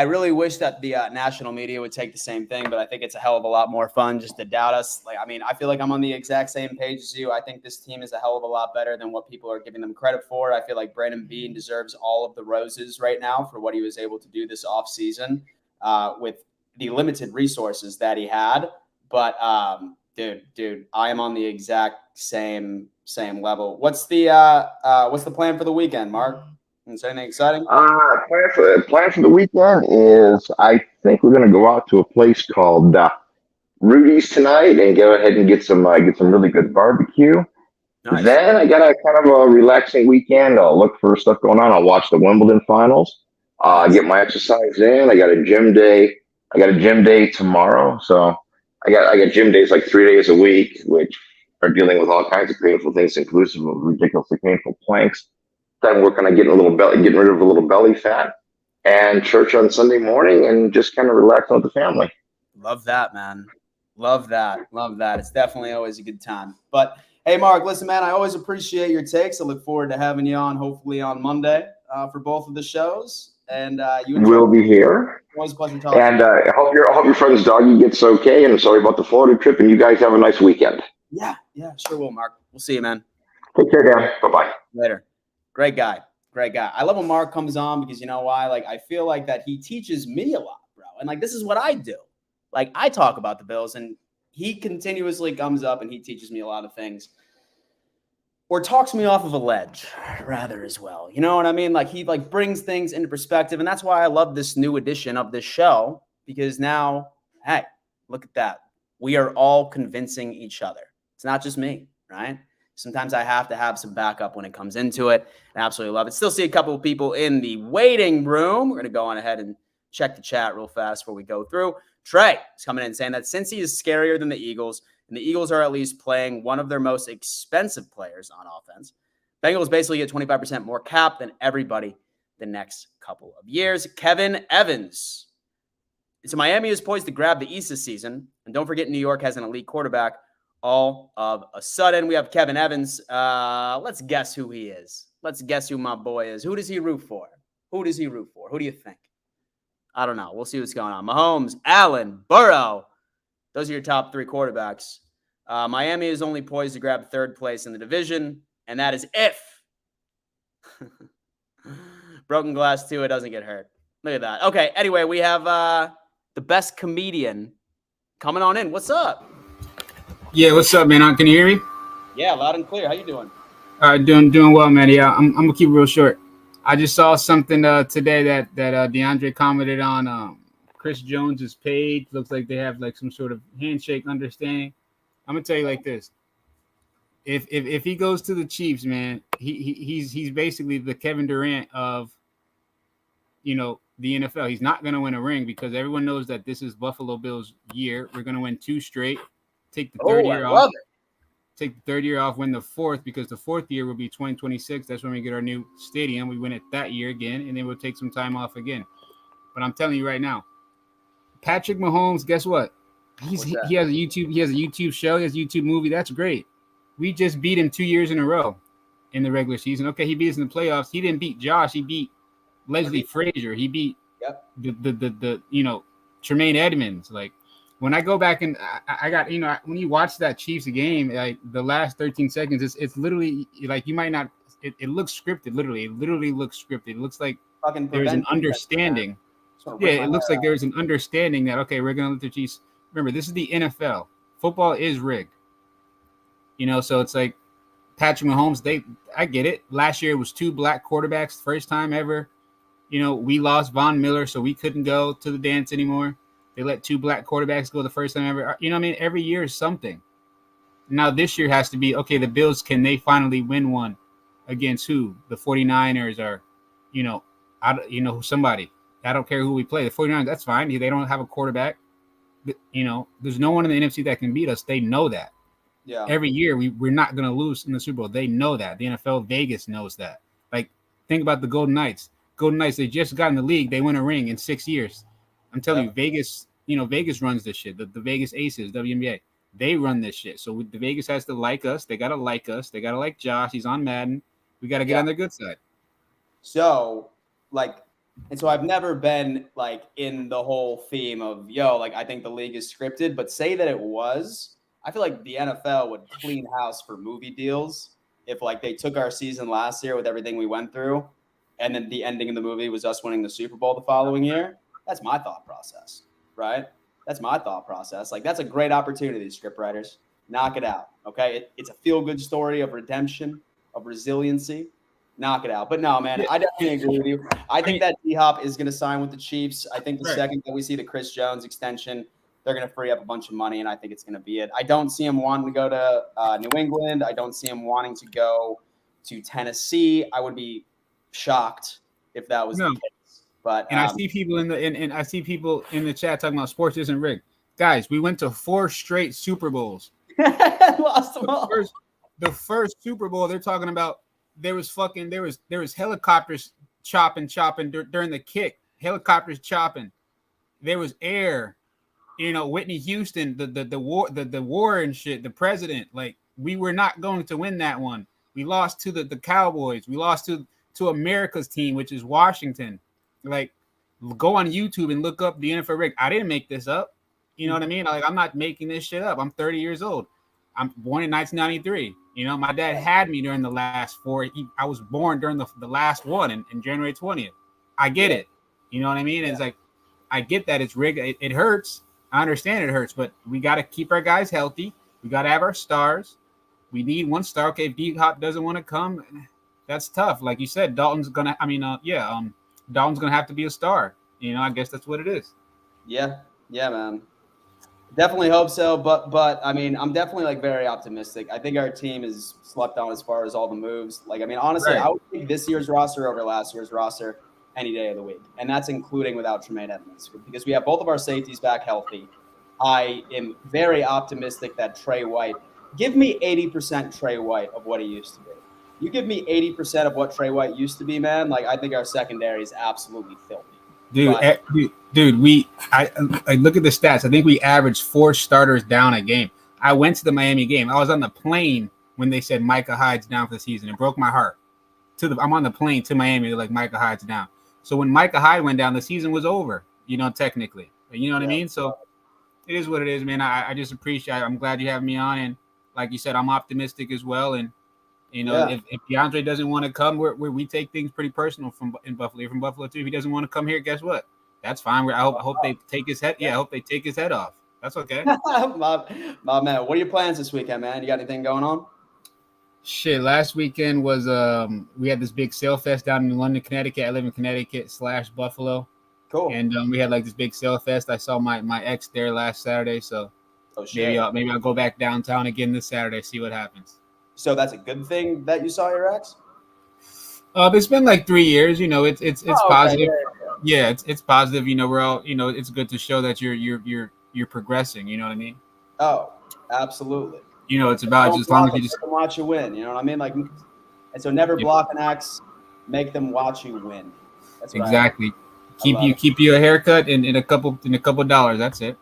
really wish that the national media would take the same thing, but I think it's a hell of a lot more fun just to doubt us. I feel like I'm on the exact same page as you. I think this team is a hell of a lot better than what people are giving them credit for. I feel like Brandon Beane deserves all of the roses right now for what he was able to do this offseason with the limited resources that he had. But dude, I am on the exact same level. What's the plan for the weekend, Mark? Is there anything exciting? Plan for the weekend is I think we're going to go out to a place called Rudy's tonight and go ahead and get some really good barbecue. Nice. Then I got a kind of a relaxing weekend. I'll look for stuff going on. I'll watch the Wimbledon finals. Get my exercise in. I got a gym day tomorrow. So I got gym days like 3 days a week, which are dealing with all kinds of painful things, inclusive of ridiculously painful planks. Then working on getting rid of a little belly fat, and church on Sunday morning, and just kind of relaxing with the family. Love that, man. Love that. It's definitely always a good time. But hey, Mark, listen, man, I always appreciate your takes. I look forward to having you on, hopefully on Monday, for both of the shows. And we'll be here. Always a pleasure talking. And I hope your friend's doggy gets okay. And I'm sorry about the Florida trip. And you guys have a nice weekend. Yeah, sure will, Mark. We'll see you, man. Take care, Dan. Bye-bye. Later. Great guy. I love when Mark comes on because you know why? I feel like that he teaches me a lot, bro. And this is what I do. I talk about the Bills and he continuously comes up and he teaches me a lot of things. Or talks me off of a ledge, rather, as well. You know what I mean? He brings things into perspective. And that's why I love this new edition of this show. Because now, hey, look at that. We are all convincing each other. It's not just me, right? Sometimes I have to have some backup when it comes into it. I absolutely love it. Still see a couple of people in the waiting room. We're going to go on ahead and check the chat real fast before we go through. Trey is coming in saying that Cincy is scarier than the Eagles, and the Eagles are at least playing one of their most expensive players on offense. Bengals basically get 25% more cap than everybody the next couple of years. Kevin Evans. So Miami is poised to grab the East this season. And don't forget, New York has an elite quarterback. All of a sudden, we have Kevin Evans. Let's guess who he is. Let's guess who my boy is. Who does he root for? Who do you think? I don't know. We'll see what's going on. Mahomes, Allen, Burrow. Those are your top 3 quarterbacks. Miami is only poised to grab 3rd place in the division, and that is if Broken glass too. It doesn't get hurt. Look at that. Okay. Anyway, we have the best comedian coming on in. What's up? Yeah, what's up, man? Can you hear me? Yeah, loud and clear. How you doing? Doing well, man. Yeah, I'm gonna keep it real short. I just saw something today that DeAndre commented on. Chris Jones's page looks like they have like some sort of handshake understanding. I'm gonna tell you like this: if he goes to the Chiefs, man, he's basically the Kevin Durant of the NFL. He's not gonna win a ring because everyone knows that this is Buffalo Bills' year. We're gonna win 2 straight. Take the third year off. Take the third year off, win the fourth, because the fourth year will be 2026. That's when we get our new stadium. We win it that year again, and then we'll take some time off again. But I'm telling you right now, Patrick Mahomes, guess what? He has a YouTube show, he has a YouTube movie. That's great. We just beat him 2 years in a row in the regular season. Okay, he beat us in the playoffs. He didn't beat Josh. He beat Leslie Frazier. He beat the Tremaine Edmonds. Like, when I go back and I got, when you watch that Chiefs game, like the last 13 seconds, it's literally like you might not, it looks scripted, literally. It literally looks scripted. It looks like there's an understanding. Yeah, it looks like there's an understanding that, okay, we're going to let the Chiefs. Remember, this is the NFL. Football is rigged. So it's like Patrick Mahomes, I get it. Last year it was 2 black quarterbacks, first time ever. We lost Von Miller, so we couldn't go to the dance anymore. They let 2 black quarterbacks go the first time ever. Every year is something. Now this year has to be, okay, the Bills, can they finally win one against who? The 49ers or, somebody. I don't care who we play. The 49ers, that's fine. They don't have a quarterback. There's no one in the NFC that can beat us. They know that. Yeah. Every year we're not going to lose in the Super Bowl. They know that. The NFL, Vegas knows that. Like, think about the Golden Knights. Golden Knights, they just got in the league. They win a ring in 6 years. I'm telling you, Vegas, Vegas runs this shit. The Vegas Aces, WNBA, they run this shit. So the Vegas has to like us. They got to like us. They got to like Josh. He's on Madden. We got to get on their good side. So, so I've never been, in the whole theme of, I think the league is scripted. But say that it was, I feel like the NFL would clean house for movie deals if, they took our season last year with everything we went through, and then the ending of the movie was us winning the Super Bowl the following year. That's my thought process, right? That's my thought process. That's a great opportunity, script writers. Knock it out, okay? It's a feel-good story of redemption, of resiliency. Knock it out. But no, man, I definitely agree with you. I think that D-Hop is going to sign with the Chiefs. I think the second that we see the Chris Jones extension, they're going to free up a bunch of money, and I think it's going to be it. I don't see him wanting to go to New England. I don't see him wanting to go to Tennessee. I would be shocked if that was the case. But I see people I see people in the chat talking about sports isn't rigged. Guys, we went to 4 straight Super Bowls. Lost them all. The first Super Bowl, they're talking about there was helicopters chopping during the kick. Helicopters chopping. There was air. Whitney Houston, the war and shit, the president. Like, we were not going to win that one. We lost to the Cowboys. We lost to America's team, which is Washington. Like, go on YouTube and look up the NFL rig. I didn't make this up. You know what I mean? Like, I'm not making this shit up. I'm 30 years old. I'm born in 1993. My dad had me during the last 4. I was born during the last one in January 20th. I get it. You know what I mean? It's like, I get that it's rigged. It hurts. I understand it hurts, but we got to keep our guys healthy. We got to have our stars. We need one star. Okay, if D-Hop doesn't want to come, that's tough. Like you said, Dalton's gonna. Dalton's gonna have to be a star. I guess that's what it is. Yeah, man. Definitely hope so. But I'm definitely very optimistic. I think our team is slept on as far as all the moves. Honestly, I would take this year's roster over last year's roster any day of the week, and that's including without Tremaine Edmonds, because we have both of our safeties back healthy. I am very optimistic that Trey White. Give me 80% Trey White of what he used to be. You give me 80% of what Trey White used to be, man. I think our secondary is absolutely filthy. Dude, I look at the stats. I think we averaged 4 starters down a game. I went to the Miami game. I was on the plane when they said Micah Hyde's down for the season. It broke my heart. I'm on the plane to Miami. They're like, Micah Hyde's down. So when Micah Hyde went down, the season was over. Technically. You know what I mean? So it is what it is, man. I just appreciate it. I'm glad you have me on, and like you said, I'm optimistic as well. And You know, if DeAndre doesn't want to come, we take things pretty personal in Buffalo. You're from Buffalo too. If he doesn't want to come here, guess what? That's fine. I hope they take his head. Yeah, I hope they take his head off. That's okay. my man, what are your plans this weekend, man? You got anything going on? Shit, last weekend was we had this big sale fest down in London, Connecticut. I live in Connecticut / Buffalo. Cool. And we had like this big sale fest. I saw my ex there last Saturday, so maybe I'll go back downtown again this Saturday, see what happens. So that's a good thing that you saw your ex? It's been like 3 years. You know, it's positive. Okay. Yeah, it's positive. You know, we're all, you know, it's good to show that you're progressing. You know what I mean? Oh, absolutely. You know, it's about just as long as you just watch you win. You know what I mean? Like, and so never block an ex, make them watch you win. That's exactly. Keep you a haircut and a couple dollars. That's it.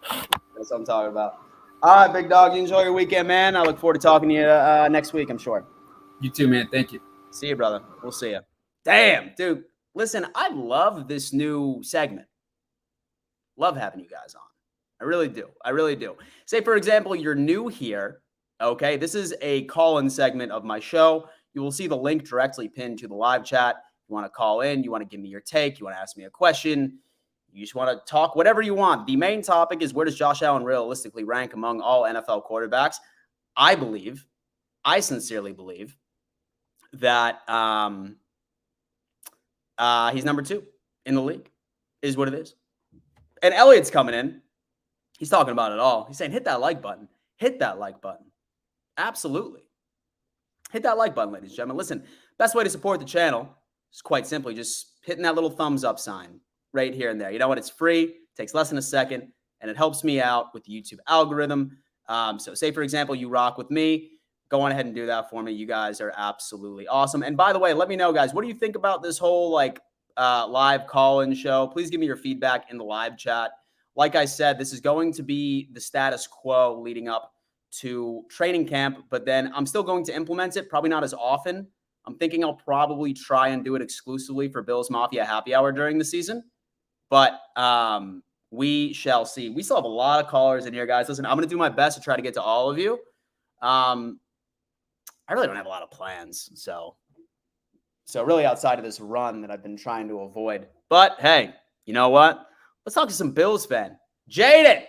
That's what I'm talking about. All right, big dog. You enjoy your weekend, man. I look forward to talking to you next week, I'm sure. You too, man. Thank you. See you, brother. We'll see you. Damn, dude. Listen, I love this new segment. Love having you guys on. I really do. I really do. Say, for example, you're new here. Okay, this is a call-in segment of my show. You will see the link directly pinned to the live chat. You want to call in, you want to give me your take, you want to ask me a question, you just want to talk whatever you want. The main topic is, where does Josh Allen realistically rank among all NFL quarterbacks? I sincerely believe that he's number 2 in the league, is what it is. And Elliot's coming in. He's talking about it all. He's saying, hit that like button. Hit that like button. Absolutely. Hit that like button, ladies and gentlemen. Listen, best way to support the channel is quite simply just hitting that little thumbs up sign right here and there. You know what? It's free. It takes less than a second, and it helps me out with the YouTube algorithm. So say, for example, you rock with me. Go on ahead and do that for me. You guys are absolutely awesome. And by the way, let me know, guys, what do you think about this whole live call-in show? Please give me your feedback in the live chat. Like I said, this is going to be the status quo leading up to training camp, but then I'm still going to implement it, probably not as often. I'm thinking I'll probably try and do it exclusively for Bills Mafia Happy Hour during the season, but we shall see. We still have a lot of callers in here, guys. Listen, I'm going to do my best to try to get to all of you. I really don't have a lot of plans, so really outside of this run that I've been trying to avoid. But hey, you know what? Let's talk to some Bills fan. Jaden!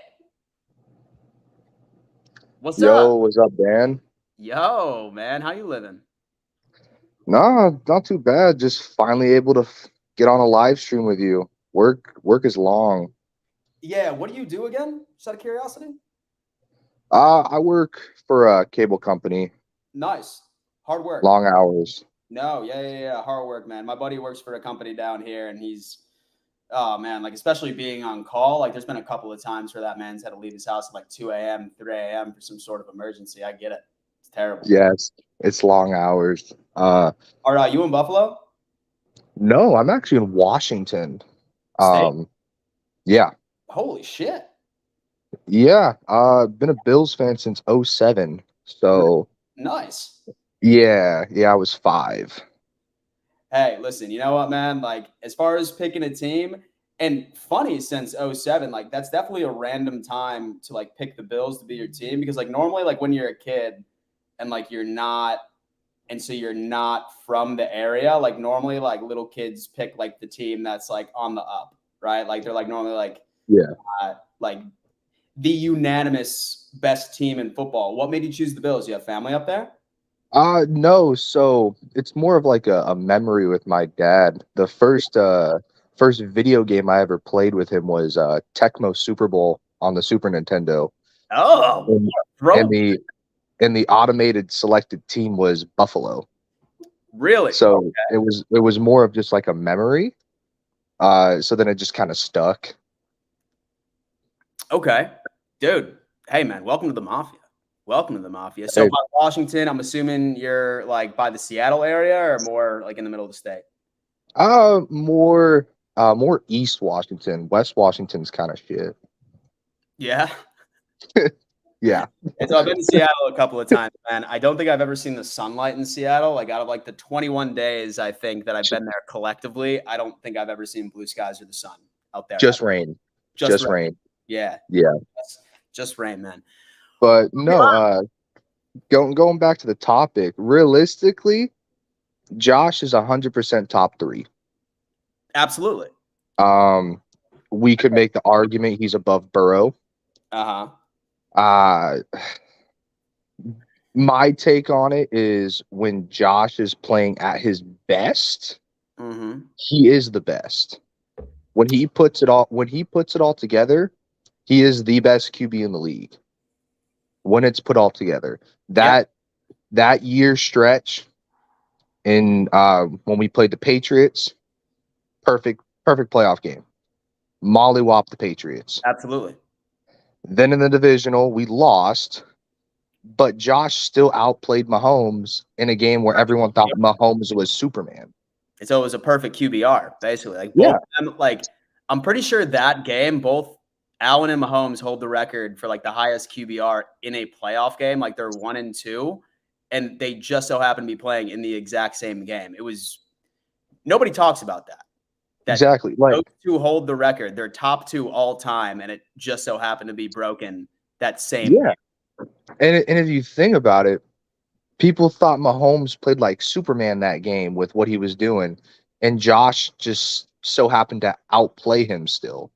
What's up? Yo, what's up, Dan? Yo, man, how you living? No, not too bad. Just finally able to get on a live stream with you. Work is long. Yeah, what do you do again? Just out of curiosity? I work for a cable company. Nice. Hard work. Long hours. No, yeah. Hard work, man. My buddy works for a company down here, and he's, oh, man, like, especially being on call, like, there's been a couple of times where that man's had to leave his house at, like, 2 a.m., 3 a.m. for some sort of emergency. I get it. It's terrible. Yes, it's long hours. Are you in Buffalo? No, I'm actually in Washington. State? Yeah. Holy shit. Yeah, been a Bills fan since 2007. So nice. Yeah, I was 5. Hey, listen, you know what, man? Like, as far as picking a team, and funny, since 2007, like, that's definitely a random time to, like, pick the Bills to be your team, because, like, normally, like, when you're a kid and, like, you're not from the area, like, normally, like, little kids pick, like, the team that's, like, on the up, right? Like, they're, like, normally, like, like, the unanimous best team in football. What made you choose the Bills? You have family up there? No, so it's more of like a memory with my dad. The first video game I ever played with him was Tecmo Super Bowl on the Super Nintendo. Oh, and the automated selected team was Buffalo. Really? So okay. it was more of just like a memory. So then it just kind of stuck. Okay. Dude, hey, man, welcome to the Mafia. Welcome to the Mafia. So by Washington, I'm assuming you're like by the Seattle area or more like in the middle of the state? More East Washington. West Washington's kind of shit. Yeah. Yeah. And so I've been to Seattle a couple of times, man. I don't think I've ever seen the sunlight in Seattle. Like, out of like the 21 days I think that I've been there collectively, I don't think I've ever seen blue skies or the sun out there. Just rain. Just rain. Yeah. Yeah. Just rain, man. But no, going back to the topic, realistically, Josh is 100% top 3. Absolutely. We could make the argument he's above Burrow. Uh-huh. Uh, my take on it is when Josh is playing at his best, he is the best. When he puts it all together, he is the best QB in the league. When it's put all together, that year stretch in when we played the Patriots, perfect playoff game. Mollywop the Patriots. Absolutely. Then in the divisional, we lost, but Josh still outplayed Mahomes in a game where everyone thought Mahomes was Superman. So it was a perfect QBR, basically. Like both of them, like I'm pretty sure that game, both Allen and Mahomes hold the record for like the highest QBR in a playoff game. Like they're 1-2, and they just so happen to be playing in the exact same game. It was nobody talks about that. Exactly. Those two hold the record. They're top 2 all time, and it just so happened to be broken that same game. And if you think about it, people thought Mahomes played like Superman that game with what he was doing, and Josh just so happened to outplay him still.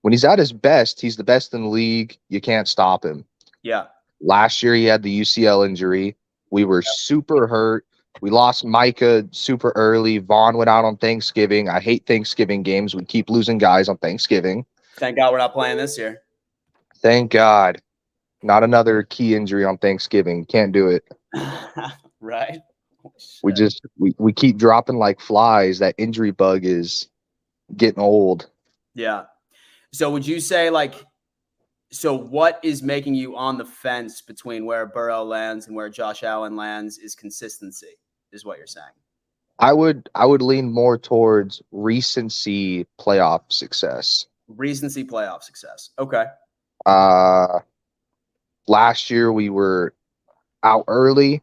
When he's at his best, he's the best in the league. You can't stop him. Yeah. Last year, he had the UCL injury. We were super hurt. We lost Micah super early. Vaughn went out on Thanksgiving. I hate Thanksgiving games. We keep losing guys on Thanksgiving. Thank God we're not playing this year. Thank God. Not another key injury on Thanksgiving. Can't do it. Right. We keep dropping like flies. That injury bug is getting old. Yeah. So would you say so what is making you on the fence between where Burrow lands and where Josh Allen lands is consistency, is what you're saying? I would lean more towards recency playoff success. Recency playoff success. Okay. Last year we were out early.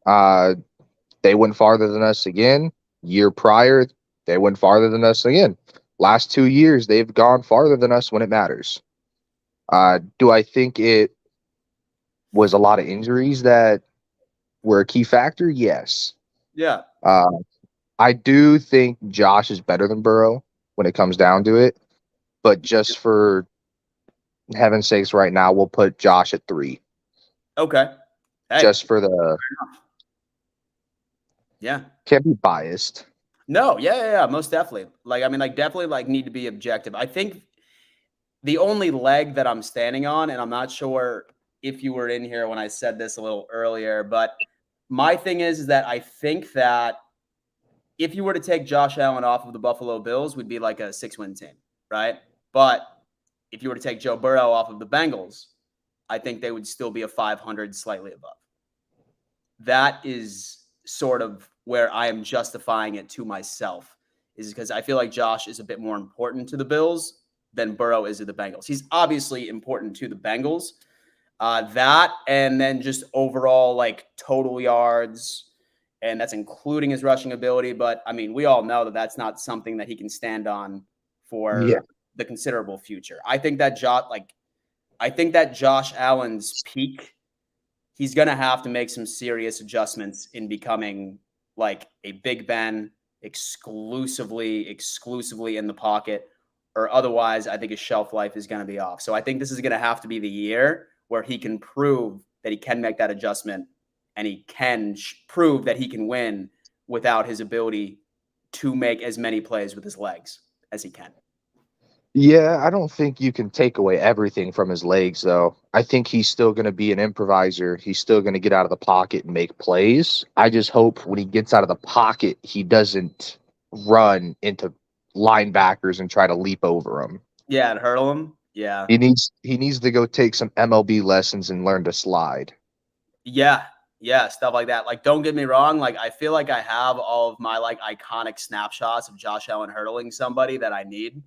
They went farther than us again. Year prior, they went farther than us again. Last 2 years, they've gone farther than us when it matters. Do I think it was a lot of injuries that were a key factor? Yes. Yeah. I do think Josh is better than Burrow when it comes down to it. But just for heaven's sakes, right now, we'll put Josh at 3. Okay. Hey. Just for the... Yeah. Can't be biased. No, yeah, most definitely. Definitely need to be objective. I think the only leg that I'm standing on, and I'm not sure if you were in here when I said this a little earlier, but my thing is that I think that if you were to take Josh Allen off of the Buffalo Bills, we'd be like a 6-win team, right? But if you were to take Joe Burrow off of the Bengals, I think they would still be a 500, slightly above. That is sort of where I am justifying it to myself, is because I feel like Josh is a bit more important to the Bills than Burrow is to the Bengals. He's obviously important to the Bengals. That and then just overall total yards, and that's including his rushing ability. But I mean, we all know that that's not something that he can stand on for the considerable future. I think that Josh Allen's peak, he's going to have to make some serious adjustments in becoming like a Big Ben exclusively in the pocket, or otherwise I think his shelf life is going to be off. So I think this is going to have to be the year where he can prove that he can make that adjustment, and he can prove that he can win without his ability to make as many plays with his legs as he can. Yeah, I don't think you can take away everything from his legs, though. I think he's still going to be an improviser. He's still going to get out of the pocket and make plays. I just hope when he gets out of the pocket, he doesn't run into linebackers and try to leap over them. Yeah, and hurdle him. Yeah. He needs to go take some MLB lessons and learn to slide. Yeah, stuff like that. Don't get me wrong, I feel like I have all of my iconic snapshots of Josh Allen hurdling somebody that I need.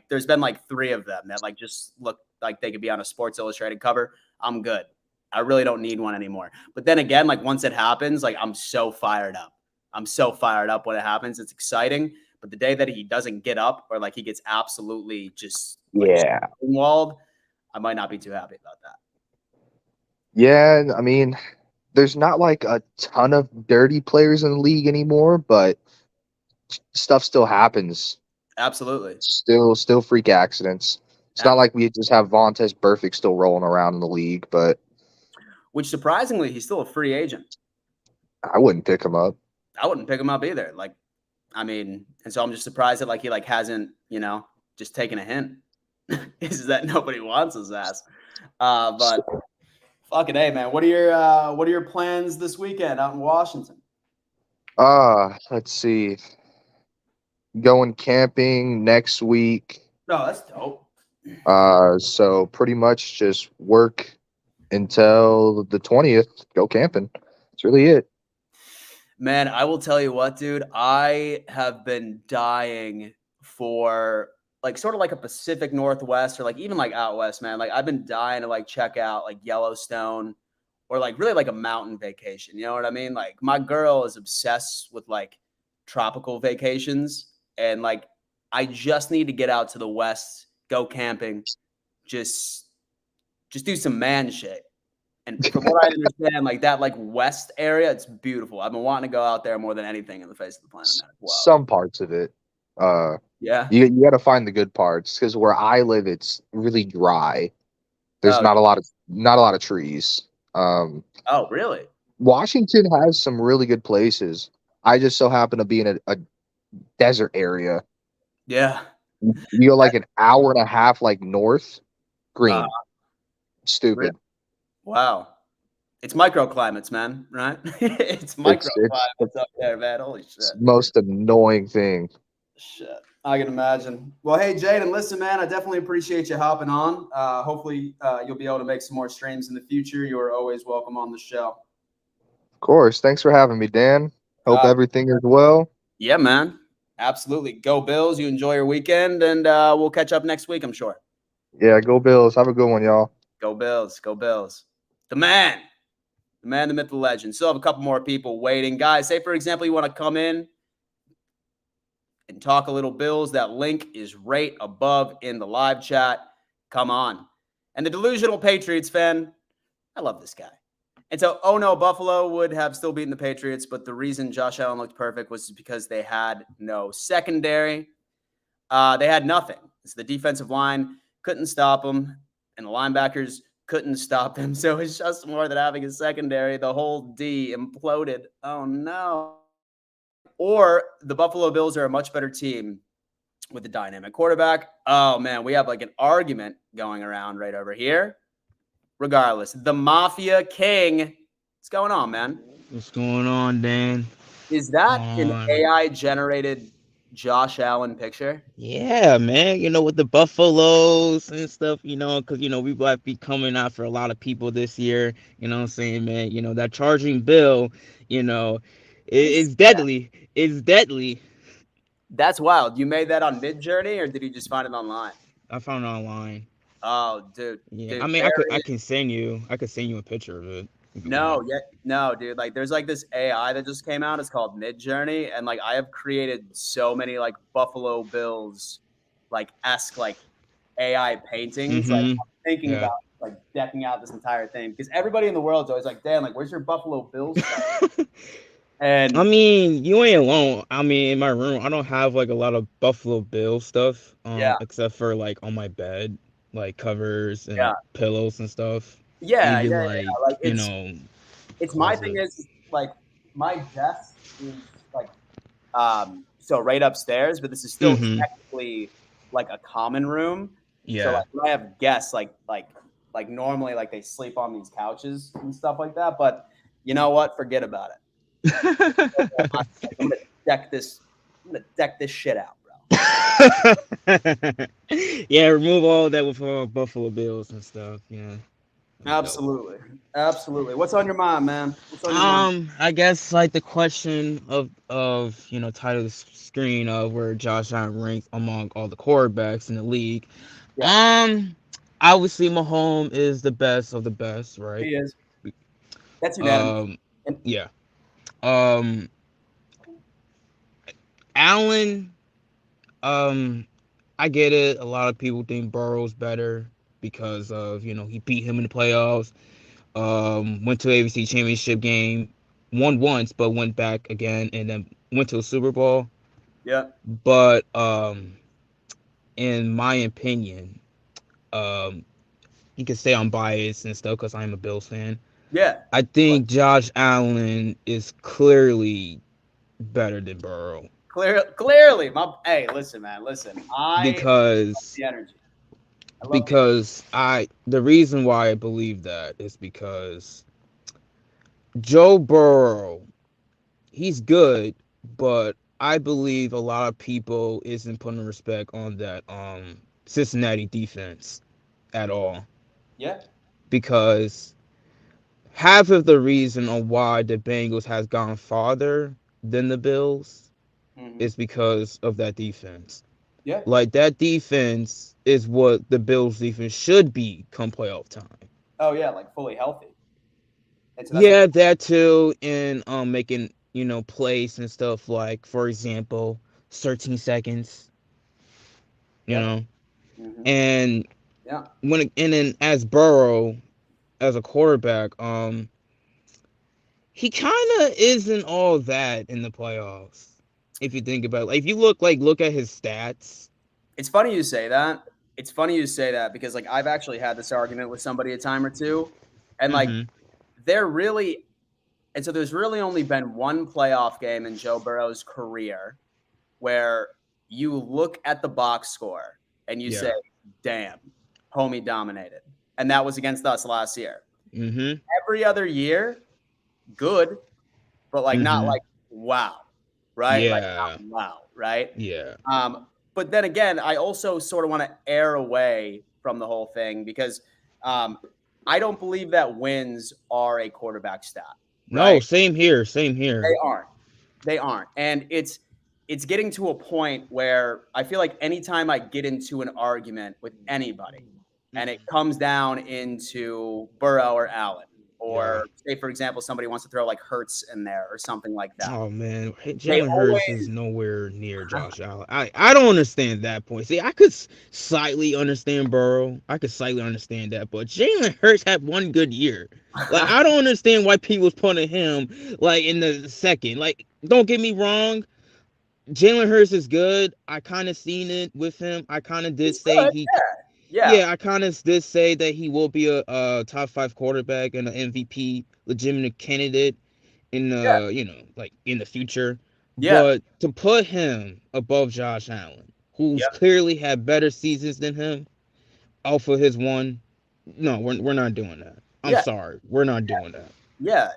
There's been 3 of them that just look like they could be on a Sports Illustrated cover. I'm good. I really don't need one anymore. But then again, once it happens, I'm so fired up. I'm so fired up when it happens. It's exciting. But the day that he doesn't get up, or he gets absolutely just walled, I might not be too happy about that. Yeah, I mean, there's not like a ton of dirty players in the league anymore, but stuff still happens. Absolutely. Still freak accidents. It's not like we just have Vontaze Burfict still rolling around in the league, but Which surprisingly, he's still a free agent. I wouldn't pick him up. I wouldn't pick him up either. Like, I mean, and so I'm just surprised that he hasn't, just taken a hint. Is that nobody wants his ass. But fucking A, man. What are your plans this weekend out in Washington? Let's see. Going camping next week. No, that's dope. So pretty much just work until the 20th. Go camping. That's really it. Man, I will tell you what, dude. I have been dying for sort of like a Pacific Northwest or even out west, man. I've been dying to check out Yellowstone or really a mountain vacation. You know what I mean? My girl is obsessed with tropical vacations, and I just need to get out to the west, go camping, just do some man shit. And from what I understand, that west area, it's beautiful. I've been wanting to go out there more than anything in the face of the planet. Man. Wow. Some parts of it. Yeah. You got to find the good parts because where I live, it's really dry. There's not a lot of trees. Oh, really? Washington has some really good places. I just so happen to be in a desert area. Yeah. You go an hour and a half north, green. Stupid. Really? Wow. It's microclimates, man, right? It's microclimates up there, man. Holy shit. It's the most annoying thing. Shit. I can imagine. Well, hey, Jaden, listen, man, I definitely appreciate you hopping on. Hopefully you'll be able to make some more streams in the future. You are always welcome on the show. Of course. Thanks for having me, Dan. Hope everything is well. Yeah, man. Absolutely. Go Bills. You enjoy your weekend, and we'll catch up next week, I'm sure. Yeah, go Bills. Have a good one, y'all. Go Bills. Go Bills. The man, the myth, the legend. Still have a couple more people waiting. Guys, say, for example, you want to come in and talk a little Bills. That link is right above in the live chat. Come on. And the delusional Patriots fan, I love this guy. And so, oh no, Buffalo would have still beaten the Patriots, but the reason Josh Allen looked perfect was because they had no secondary. They had nothing. So the defensive line couldn't stop him, and the linebackers couldn't stop him. So it's just more than having a secondary. The whole D imploded. Oh no. Or the Buffalo Bills are a much better team with a dynamic quarterback. Oh man, we have an argument going around right over here. Regardless, the Mafia King. What's going on, man? What's going on, Dan? Is that an AI-generated Josh Allen picture? Yeah, man. With the Buffaloes and stuff, because, we might be coming out for a lot of people this year. You know what I'm saying, man? That charging bill, it's deadly. It's deadly. That's wild. You made that on Midjourney, or did you just find it online? I found it online. Oh, dude. Yeah, dude, I mean, I can send you a picture of it. No, dude. There's this AI that just came out. It's called Midjourney, and I have created so many Buffalo Bills esque AI paintings. Mm-hmm. I'm thinking about decking out this entire thing because everybody in the world is always Dan, where's your Buffalo Bills stuff? And I mean, you ain't alone. I mean, in my room, I don't have a lot of Buffalo Bills stuff. Except for on my bed, covers and pillows and stuff. Yeah, maybe it's my thing is my desk is so right upstairs, but this is still technically a common room. Yeah. So when I have guests, normally they sleep on these couches and stuff like that. But you know what? Forget about it. I'm gonna deck this shit out, bro. Yeah, remove all that with Buffalo Bills and stuff. Yeah. Absolutely. What's on your mind, man? I guess the question of title of the screen of where Josh Allen ranks among all the quarterbacks in the league. Yeah. Obviously Mahomes is the best of the best, right? He is. That's unanimous. Yeah. Allen, I get it. A lot of people think Burrow's better because of he beat him in the playoffs. Went to ABC championship game, won once, but went back again, and then went to a Super Bowl. Yeah. But in my opinion, you can say I'm biased and stuff because I'm a Bills fan. Yeah. I think Josh Allen is clearly better than Burrow. Clearly, hey, listen, man, listen. Because the energy. The reason why I believe that is because Joe Burrow, he's good, but I believe a lot of people isn't putting respect on that Cincinnati defense at all. Yeah. Because half of the reason on why the Bengals has gone farther than the Bills is because of that defense. Yeah. Like, that defense is what the Bills defense should be come playoff time. Oh yeah, like fully healthy. So yeah, that too, and making plays and stuff, like, for example, 13 seconds. You know, and yeah, and then as Burrow, as a quarterback, he kind of isn't all that in the playoffs. If you think about it, like, if you look at his stats. It's funny you say that. It's funny you say that because, like, I've actually had this argument with somebody a time or two, and like, there's really only been one playoff game in Joe Burrow's career where you look at the box score and you say, "Damn, homie dominated," and that was against us last year. Every other year, good, but like not like wow, right? Yeah. Like wow, right? Yeah. But then again, I also sort of want to err away from the whole thing because I don't believe that wins are a quarterback stat. Right? No, same here. They aren't. And it's getting to a point where I feel like anytime I get into an argument with anybody and it comes down into Burrow or Allen, or say, for example, somebody wants to throw like Hurts in there or something like that. Oh man, Jalen Hurts is nowhere near Josh Allen. I don't understand that point. See, I could slightly understand Burrow. I could slightly understand that, but Jalen Hurts had one good year. Like, I don't understand why people's putting him like in the second. Like, don't get me wrong, Jalen Hurts is good. I kind of seen it with him. I kind of did say he. Yeah, I kind of did say that he will be a top 5 quarterback and an MVP legitimate candidate in in the future. But to put him above Josh Allen, who's clearly had better seasons than him, off of his one, no, we're not doing that. I'm sorry, we're not doing that. Yeah,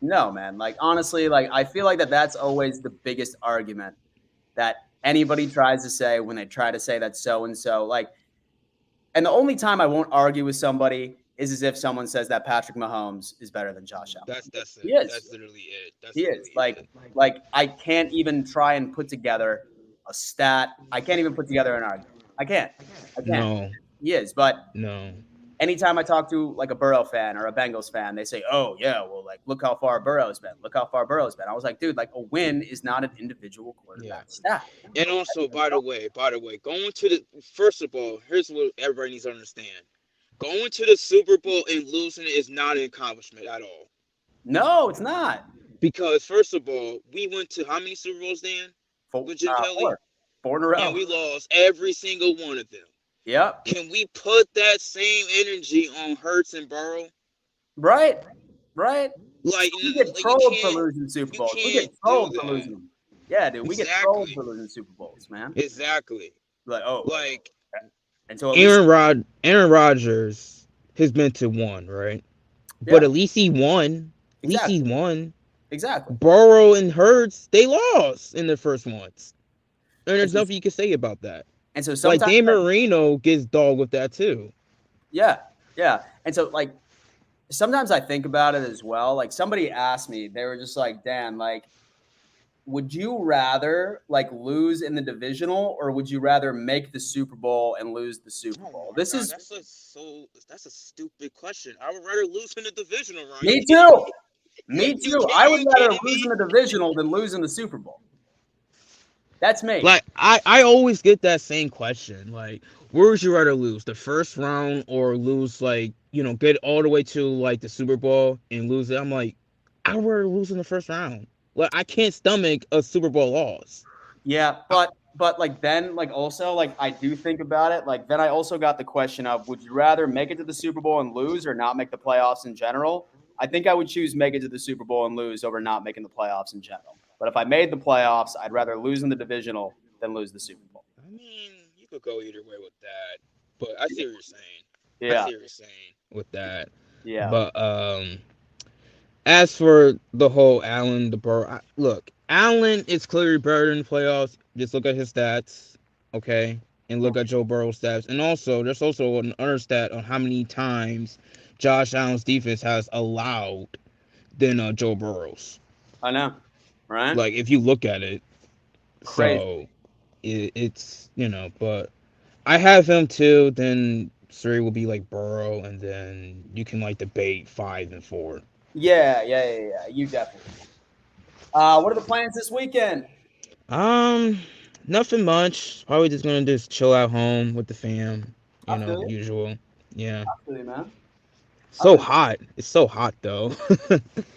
no, man. Like, honestly, like, I feel like that's always the biggest argument that anybody tries to say when they try to say that so and so, like. And the only time I won't argue with somebody is as if someone says that Patrick Mahomes is better than Josh Allen. That's it. He is. That's literally it. He is. Like I can't even try and put together a stat. I can't even put together an argument. I can't. No. He is. But no. Anytime I talk to like a Burrow fan or a Bengals fan, they say, "Oh yeah, well, like look how far Burrow's been. Look how far Burrow's been." I was like, dude, like a win is not an individual quarterback stat. And also, by the way, going to the first of all, here's what everybody needs to understand: going to the Super Bowl and losing it is not an accomplishment at all. No, it's not. Because first of all, we went to how many Super Bowls, Dan? Four in a row. And we lost every single one of them. Yep. Can we put that same energy on Hurts and Burrow? Right. Like, we get trolled for losing Super Bowls. We get trolled for losing them. Yeah, dude. We get trolled for losing Super Bowls, man. Exactly. Like, and so Aaron Rodgers has been to one, right? Yeah. But at least he won. Exactly. Burrow and Hurts, they lost in their first ones. And there's nothing you can say about that. And so sometimes, like, Dan Marino gets dogged with that too. Yeah. And so, like, sometimes I think about it as well. Like, somebody asked me, they were just like, Dan, like, would you rather like lose in the divisional or would you rather make the Super Bowl and lose the Super Bowl? That's a stupid question. I would rather lose in the divisional, right? Me too. I would rather lose in the divisional than lose in the Super Bowl. That's me. Like, I always get that same question. Like, where would you rather lose? The first round or lose, like, get all the way to like the Super Bowl and lose it. I'm like, I would rather lose in the first round. Like I can't stomach a Super Bowl loss. Yeah, but like then like also like I do think about it. Like then I also got the question of would you rather make it to the Super Bowl and lose or not make the playoffs in general? I think I would choose make it to the Super Bowl and lose over not making the playoffs in general. But if I made the playoffs, I'd rather lose in the divisional than lose the Super Bowl. I mean, you could go either way with that, but I see what you're saying. I Yeah, see what you're saying with that. yeah. But as for the whole Allen, look, Allen is clearly better in the playoffs. Just look at his stats, okay, and look at Joe Burrow's stats. And also, there's also another stat on how many times Josh Allen's defense has allowed than Joe Burrow's. I know, right? Like if you look at it, Crazy. so it's but I have him too. Then 3 will be like Burrow, and then you can like debate 5 and 4. Yeah. You definitely. What are the plans this weekend? Nothing much. Probably just gonna just chill at home with the fam. I feel you. Usual. Yeah. I feel you, man. So hot. It's so hot though.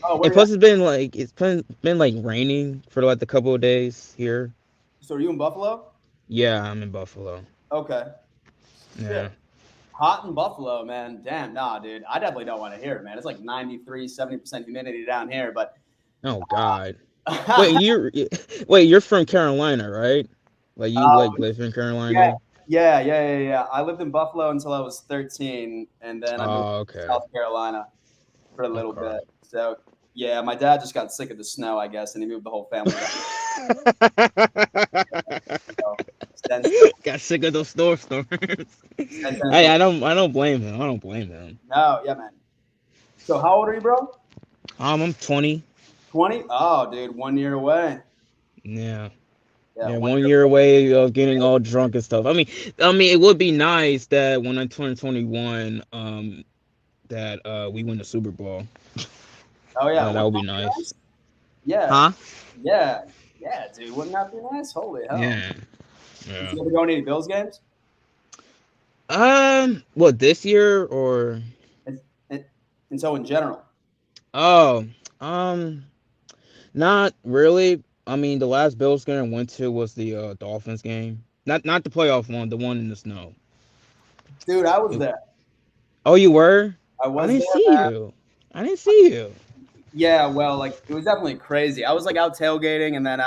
Oh, where And you plus it's been like raining for like a couple of days here. So are you in Buffalo? Yeah, I'm in Buffalo. Okay. Yeah. Shit. Hot in Buffalo, man. Damn, nah, dude. I definitely don't want to hear it, man. It's like 93, 70% humidity down here, but Oh God. You're from Carolina, right? Like you like live in Carolina? Yeah. I lived in Buffalo until I was 13, and then I moved to South Carolina for a little bit. So yeah, my dad just got sick of the snow, I guess, and he moved the whole family down. Got sick of those snowstorms. Hey, I don't blame him. No, yeah, man. So how old are you, bro? I'm 20. 20? Oh, dude, 1 year away. Yeah, 1 year away of getting all drunk and stuff. I mean, it would be nice that when I turn 21, that we win the Super Bowl. Oh yeah, that would be nice. Yeah. Huh? Yeah, dude. Wouldn't that be nice? Holy hell. Yeah. You ever go to any Bills games? What, this year or? And so in general. Oh, not really. I mean, the last Bills game I went to was the Dolphins game. Not the playoff one, the one in the snow. Dude, I was there. Oh, you were? I was. I didn't see you. Yeah, well, like it was definitely crazy. I was like out tailgating, and then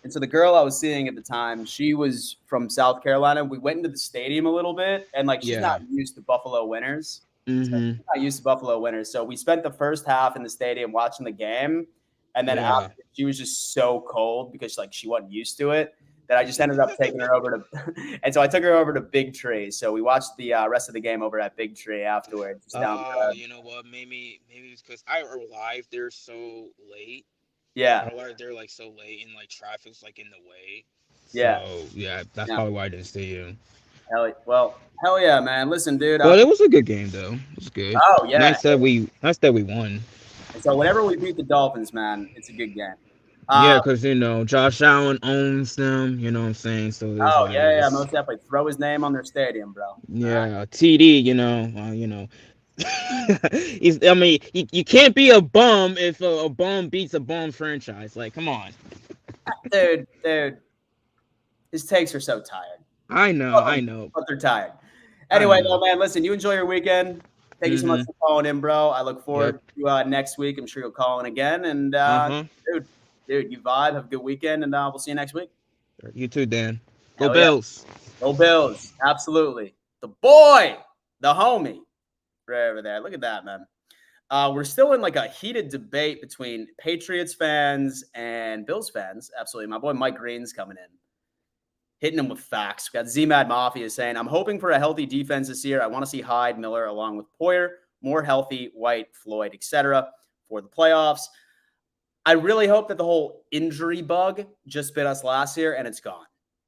and so the girl I was seeing at the time, she was from South Carolina. We went into the stadium a little bit, and like she's not used to Buffalo winters. Mm-hmm. So she's not used to Buffalo winters. So we spent the first half in the stadium watching the game, and then after, she was just so cold because like she wasn't used to it that I just ended up taking her over to, and so I took her over to Big Tree. So we watched the rest of the game over at Big Tree afterwards. Oh, you know what? Maybe it's because I arrived there so late. Yeah, I arrived there like so late, and like traffic's like in the way. Yeah, so yeah, that's probably why I didn't see you. Hell yeah, man! Listen, dude. But it was a good game though. It was good. Oh yeah, nice that we won. And so whenever we beat the Dolphins, man, it's a good game. Yeah, because Josh Allen owns them. You know what I'm saying? So yeah, most definitely throw his name on their stadium, bro. Yeah, TD. I mean, you can't be a bum if a bum beats a bum franchise. Like, come on, dude. His takes are so tired. I know, but they're tired. Anyway, though, man, listen. You enjoy your weekend. Thank you so much for calling in, bro. I look forward to next week. I'm sure you'll call in again. And dude, you vibe. Have a good weekend, and we'll see you next week. You too, Dan. Go Bills. Go Bills. Absolutely. The boy, the homie, right over there. Look at that, man. We're still in like a heated debate between Patriots fans and Bills fans. Absolutely. My boy Mike Green's coming in, hitting him with facts. We got Don Mafia saying, I'm hoping for a healthy defense this year. I want to see Hyde, Miller, along with Poyer, more healthy, White, Floyd, etc. for the playoffs. I really hope that the whole injury bug just bit us last year and it's gone.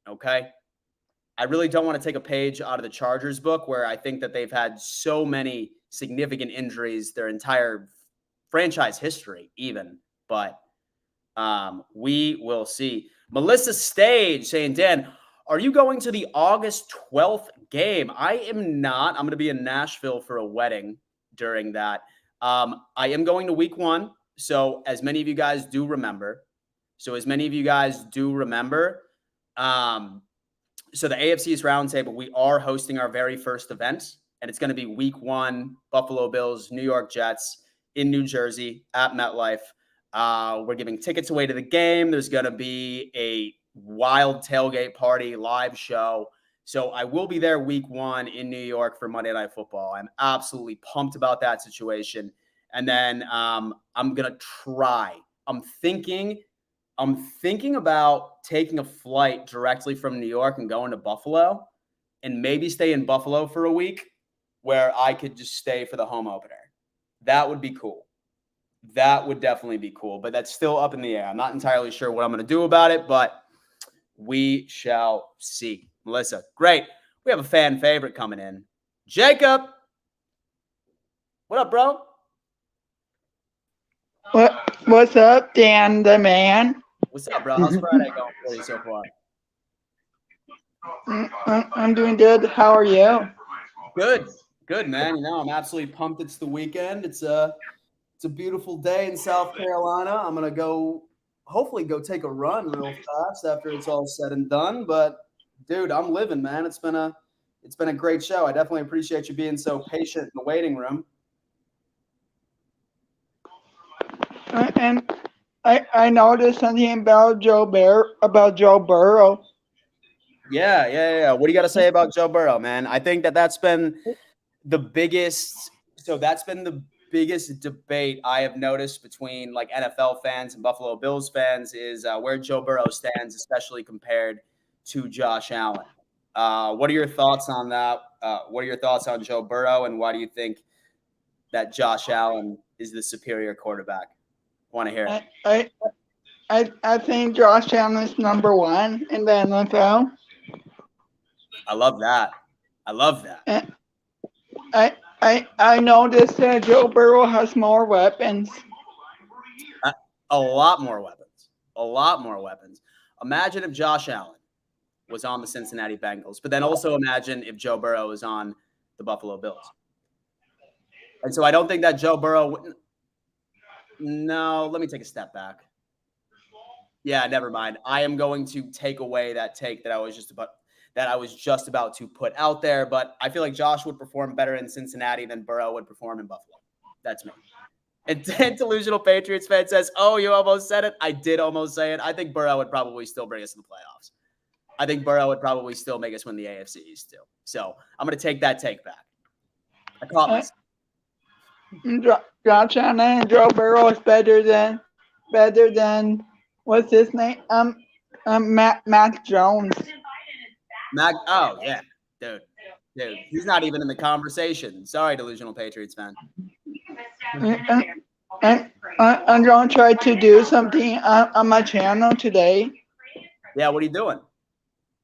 Okay? I really don't want to take a page out of the Chargers book where I think that they've had so many significant injuries their entire franchise history even. But we will see. Melissa Stage saying, Dan, Are you going to the August 12th game? I am not. I'm going to be in Nashville for a wedding during that. I am going to week 1. So as many of you guys do remember, so the AFC East Roundtable, we are hosting our very first event, and it's going to be week 1, Buffalo Bills, New York Jets in New Jersey at MetLife. We're giving tickets away to the game. There's going to be a wild tailgate party, live show. So I will be there week 1 in New York for Monday Night Football. I'm absolutely pumped about that situation. And then I'm going to try. I'm thinking about taking a flight directly from New York and going to Buffalo and maybe stay in Buffalo for a week where I could just stay for the home opener. That would be cool. That would definitely be cool, but that's still up in the air. I'm not entirely sure what I'm going to do about it, but we shall see. Melissa, great. We have a fan favorite coming in. Jacob. What up, bro? What's up, Dan the man? What's up, bro? How's Friday going for you so far? I'm doing good. How are you? Good, man. I'm absolutely pumped. It's the weekend. It's a beautiful day in South Carolina. I'm gonna hopefully go take a run real fast after it's all said and done. But dude, I'm living, man. It's been a great show. I definitely appreciate you being so patient in the waiting room. And I noticed something about Joe Burrow. Yeah. What do you got to say about Joe Burrow, man? I think that's been the biggest. So that's been the biggest debate I have noticed between like NFL fans and Buffalo Bills fans is where Joe Burrow stands, especially compared to Josh Allen. What are your thoughts on that? What are your thoughts on Joe Burrow, and why do you think that Josh Allen is the superior quarterback? Want to hear it? I think Josh Allen is number 1 in the NFL. I love that. I noticed that Joe Burrow has more weapons. A lot more weapons. Imagine if Josh Allen was on the Cincinnati Bengals, but then also imagine if Joe Burrow is on the Buffalo Bills. And so I don't think that Joe Burrow. No, let me take a step back. Yeah, never mind. I am going to take away that take that I was just about to put out there, but I feel like Josh would perform better in Cincinnati than Burrow would perform in Buffalo. That's me. And Delusional Patriots fan says, "Oh, you almost said it." I did almost say it. I think Burrow would probably still bring us to the playoffs. I think Burrow would probably still make us win the AFC East too. So I'm going to take that take back. I caught myself. Josh Allen and Joe Burrow is better than what's his name? Mac Jones. Oh yeah, dude, he's not even in the conversation. Sorry, Delusional Patriots fan. And I'm going to try to do something on my channel today. Yeah, what are you doing?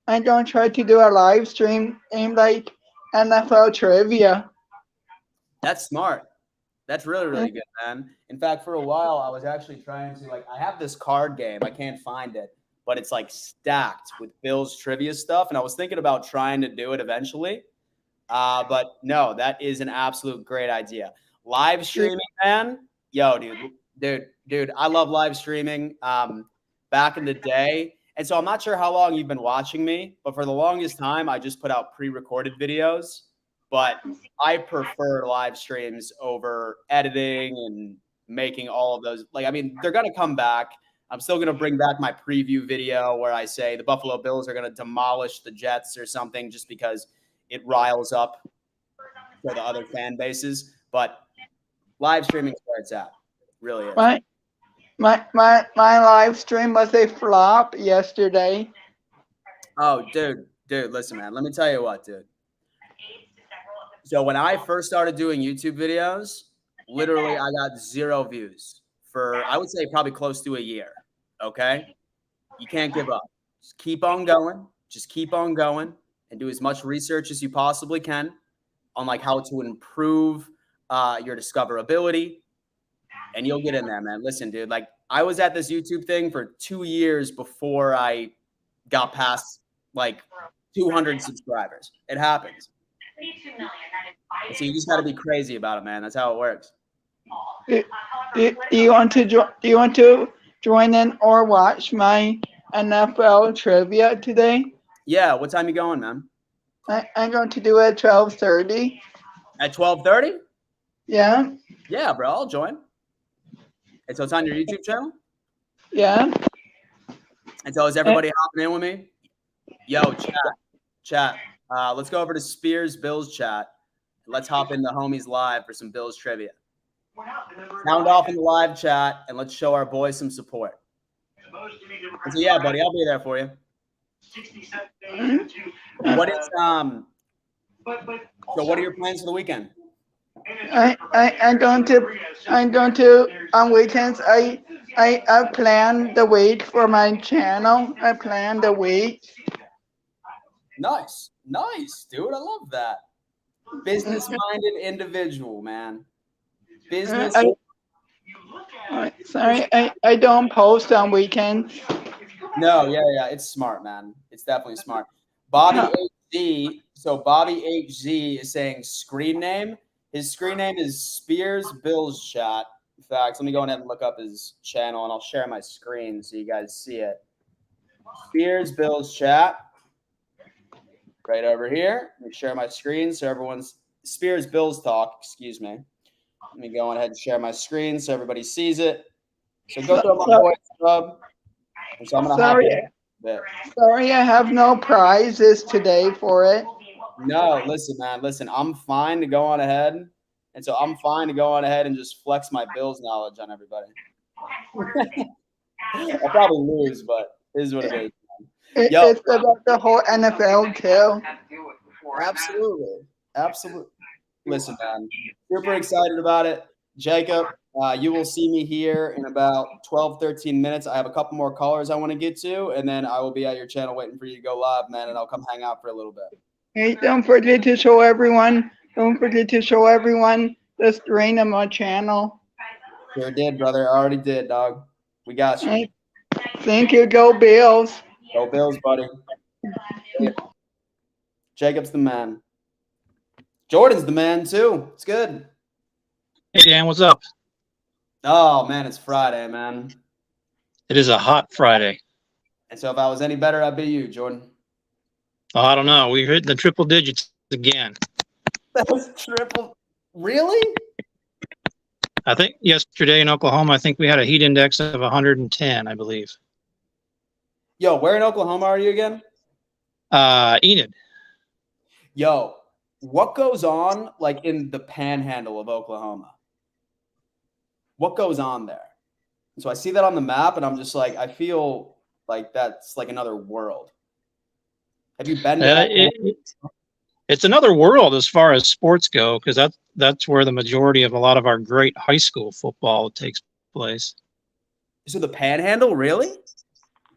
I'm going to try to do a live stream in like NFL trivia. That's smart. That's really, really good, man. In fact, for a while, I was actually trying to, I have this card game. I can't find it, but it's like stacked with Bills trivia stuff. And I was thinking about trying to do it eventually. But no, that is an absolute great idea. Live streaming, man. Yo, dude, I love live streaming back in the day. And so I'm not sure how long you've been watching me, but for the longest time, I just put out pre-recorded videos. But I prefer live streams over editing and making all of those. They're going to come back. I'm still going to bring back my preview video where I say the Buffalo Bills are going to demolish the Jets or something just because it riles up for the other fan bases. But live streaming is where it's at. Really is. My live stream was a flop yesterday. Oh, dude, listen, man. Let me tell you what, dude. So when I first started doing YouTube videos, literally I got 0 views for, I would say, probably close to a year. Okay? You can't give up. Just keep on going. And do as much research as you possibly can on how to improve your discoverability. And you'll get in there, man. Listen, dude, I was at this YouTube thing for 2 years before I got past like 200 subscribers. It happens. So you just got to be crazy about it, man. That's how it works. Do you want to join in or watch my NFL trivia today? Yeah. What time you going, man? I'm going to do it at 12:30. At 12:30? Yeah. Yeah, bro. I'll join. And so it's on your YouTube channel? Yeah. And so is everybody hopping in with me? Yo, chat. Let's go over to Spears Bills chat. Let's hop into Homies Live for some Bills trivia. Sound off in the live chat, and let's show our boys some support. And so yeah, buddy, I'll be there for you. What is So what are your plans for the weekend? I'm going to on weekends. I plan the week for my channel. I plan the week. Nice, dude. I love that. Business-minded individual, man. Business. Sorry, I don't post on weekends. No, yeah. It's smart, man. It's definitely smart. Bobby HZ. So Bobby HZ is saying screen name. His screen name is Spears Bills chat. In fact, let me go ahead and look up his channel, and I'll share my screen so you guys see it. Spears Bills chat. Right over here. Let me share my screen so everyone's Spears Bills talk. Excuse me. Let me go ahead and share my screen so everybody sees it. So go to my voice club. So I'm gonna hop in a bit. Sorry, I have no prizes today for it. No, listen, man. Listen, I'm fine to go on ahead. And so I'm fine to go on ahead and just flex my Bills knowledge on everybody. I'll probably lose, but it is what it is. It's about the whole NFL too. Absolutely. Listen, man, super excited about it. Jacob, you will see me here in about 12, 13 minutes. I have a couple more callers I want to get to, and then I will be at your channel waiting for you to go live, man, and I'll come hang out for a little bit. Hey, don't forget to show everyone the screen of my channel. Sure did, brother. I already did, dog. We got you. Hey, thank you. Go Bills. Go Bills, buddy. Jacob's the man. Jordan's the man, too. It's good. Hey, Dan, what's up? Oh, man, it's Friday, man. It is a hot Friday. And so if I was any better, I'd be you, Jordan. Oh, I don't know. We're hitting the triple digits again. That was triple. Really? I think yesterday in Oklahoma, I think we had a heat index of 110, I believe. Yo, where in Oklahoma are you again? Enid. Yo, what goes on like in the panhandle of Oklahoma? What goes on there? And so I see that on the map, and I'm just like, I feel like that's like another world. Have you been to It's another world as far as sports go, because that's where the majority of a lot of our great high school football takes place. So the panhandle, really?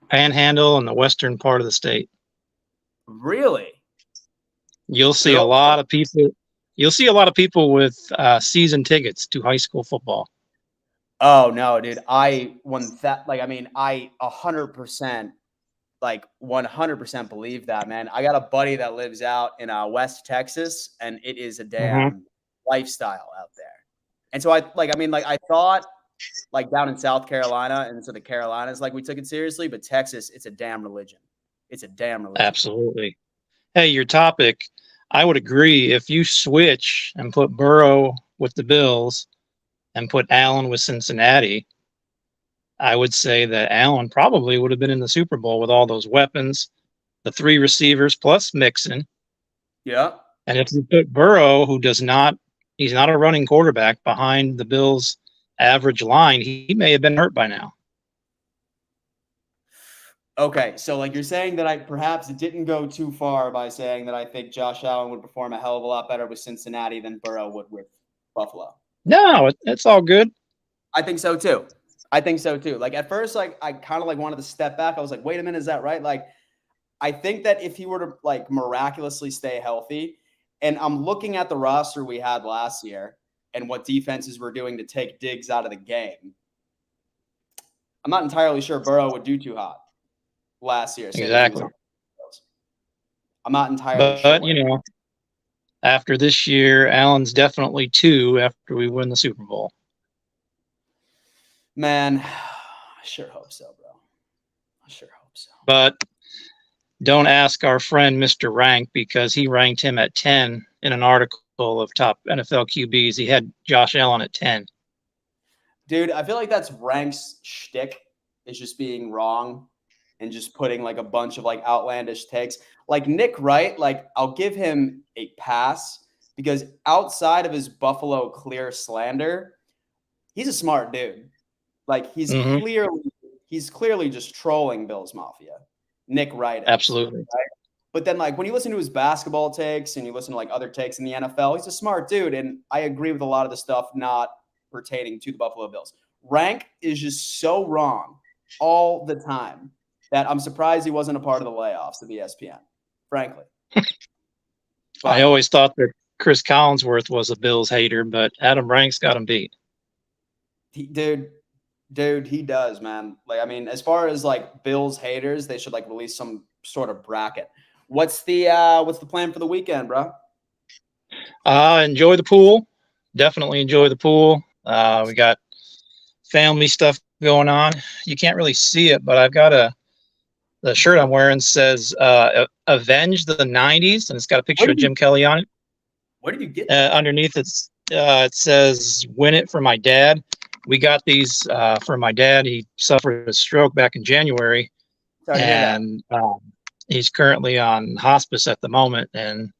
Panhandle and the western part of the state. Really? You'll see a lot of people. You'll see a lot of people with season tickets to high school football. Oh no, dude! I 100%, like 100% believe that, man. I got a buddy that lives out in West Texas, and it is a damn lifestyle out there. And so I thought like down in South Carolina and so the Carolinas, like we took it seriously, but Texas, it's a damn religion. It's a damn religion. Absolutely. Hey, your topic, I would agree. If you switch and put Burrow with the Bills and put Allen with Cincinnati, I would say that Allen probably would have been in the Super Bowl with all those weapons, the three receivers plus Mixon. Yeah. And if you put Burrow, he's not a running quarterback, behind the Bills' average line, he may have been hurt by now. Okay, so like you're saying that I perhaps didn't go too far by saying that I think Josh Allen would perform a hell of a lot better with Cincinnati than Burrow would with Buffalo. No, it's all good. I think so too. Like at first, like I kind of like wanted to step back. I was like, wait a minute, is that right? Like, I think that if he were to like miraculously stay healthy, and I'm looking at the roster we had last year and what defenses were doing to take Diggs out of the game, I'm not entirely sure Burrow would do too hot last year. Exactly. I'm not entirely sure. But, you know, after this year, Allen's definitely 2 after we win the Super Bowl. Man, I sure hope so, bro. I sure hope so. But don't ask our friend Mr. Rank, because he ranked him at 10 in an article of top NFL QBs. He had Josh Allen at 10. Dude, I feel like that's Rank's shtick, is just being wrong and just putting like a bunch of like outlandish takes. Like Nick Wright, like I'll give him a pass because outside of his Buffalo clear slander, he's a smart dude. Like he's clearly just trolling Bills Mafia. Nick Wright. Absolutely. Right? But then like when you listen to his basketball takes and you listen to like other takes in the NFL, he's a smart dude. And I agree with a lot of the stuff not pertaining to the Buffalo Bills. Rank is just so wrong all the time that I'm surprised he wasn't a part of the layoffs of ESPN, frankly. I always thought that Chris Collinsworth was a Bills hater, but Adam Rank's got him beat. Dude, he does, man. Like, I mean, as far as like Bills haters, they should like release some sort of bracket. What's the plan for the weekend, bro? Enjoy the pool. Definitely enjoy the pool. We got family stuff going on. You can't really see it, but I've got the shirt I'm wearing says Avenge the 90s, and it's got a picture of Jim Kelly on it. Where did you get that? Underneath it says Win It for my dad. We got these for my dad. He suffered a stroke back in January, and he's currently on hospice at the moment. And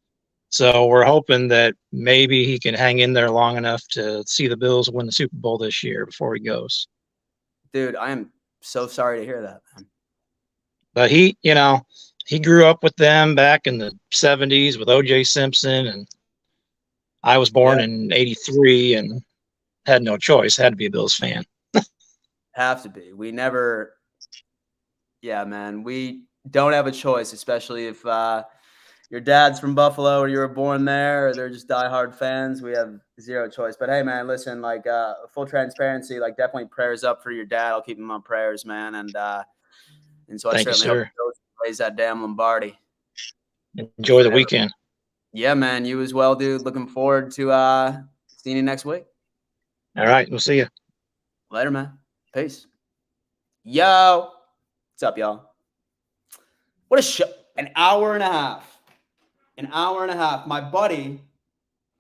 so we're hoping that maybe he can hang in there long enough to see the Bills win the Super Bowl this year before he goes. Dude, I am so sorry to hear that, man. But he grew up with them back in the 70s with O.J. Simpson, and I was born in 83 and had no choice. Had to be a Bills fan. Have to be. We never – yeah, man. We don't have a choice, especially if your dad's from Buffalo or you were born there or they're just diehard fans. We have zero choice. But, hey, man, listen, like full transparency, like definitely prayers up for your dad. I'll keep him on prayers, man. And so I certainly hope he plays that damn Lombardi. Enjoy the weekend. Yeah, man. You as well, dude. Looking forward to seeing you next week. All right. We'll see you. Later, man. Peace. Yo. What's up, y'all? What a show. An hour and a half. An hour and a half. My buddy,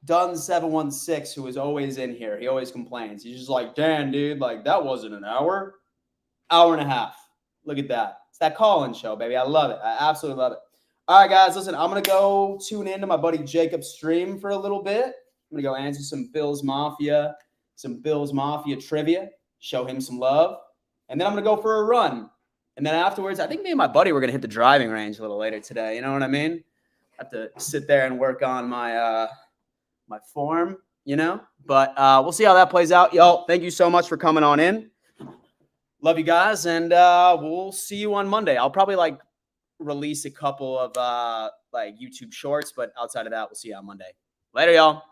Dunn716, who is always in here, he always complains. He's just like, Dan, dude, like that wasn't an hour. Hour and a half. Look at that. It's that call-in show, baby. I love it. I absolutely love it. All right, guys, listen, I'm going to go tune into my buddy Jacob's stream for a little bit. I'm going to go answer some Bills Mafia trivia, show him some love, and then I'm going to go for a run. And then afterwards, I think me and my buddy were going to hit the driving range a little later today. You know what I mean? I have to sit there and work on my my form, you know? But we'll see how that plays out. Yo, thank you so much for coming on in. Love you guys, and we'll see you on Monday. I'll probably like release a couple of like YouTube shorts, but outside of that, we'll see you on Monday. Later, y'all.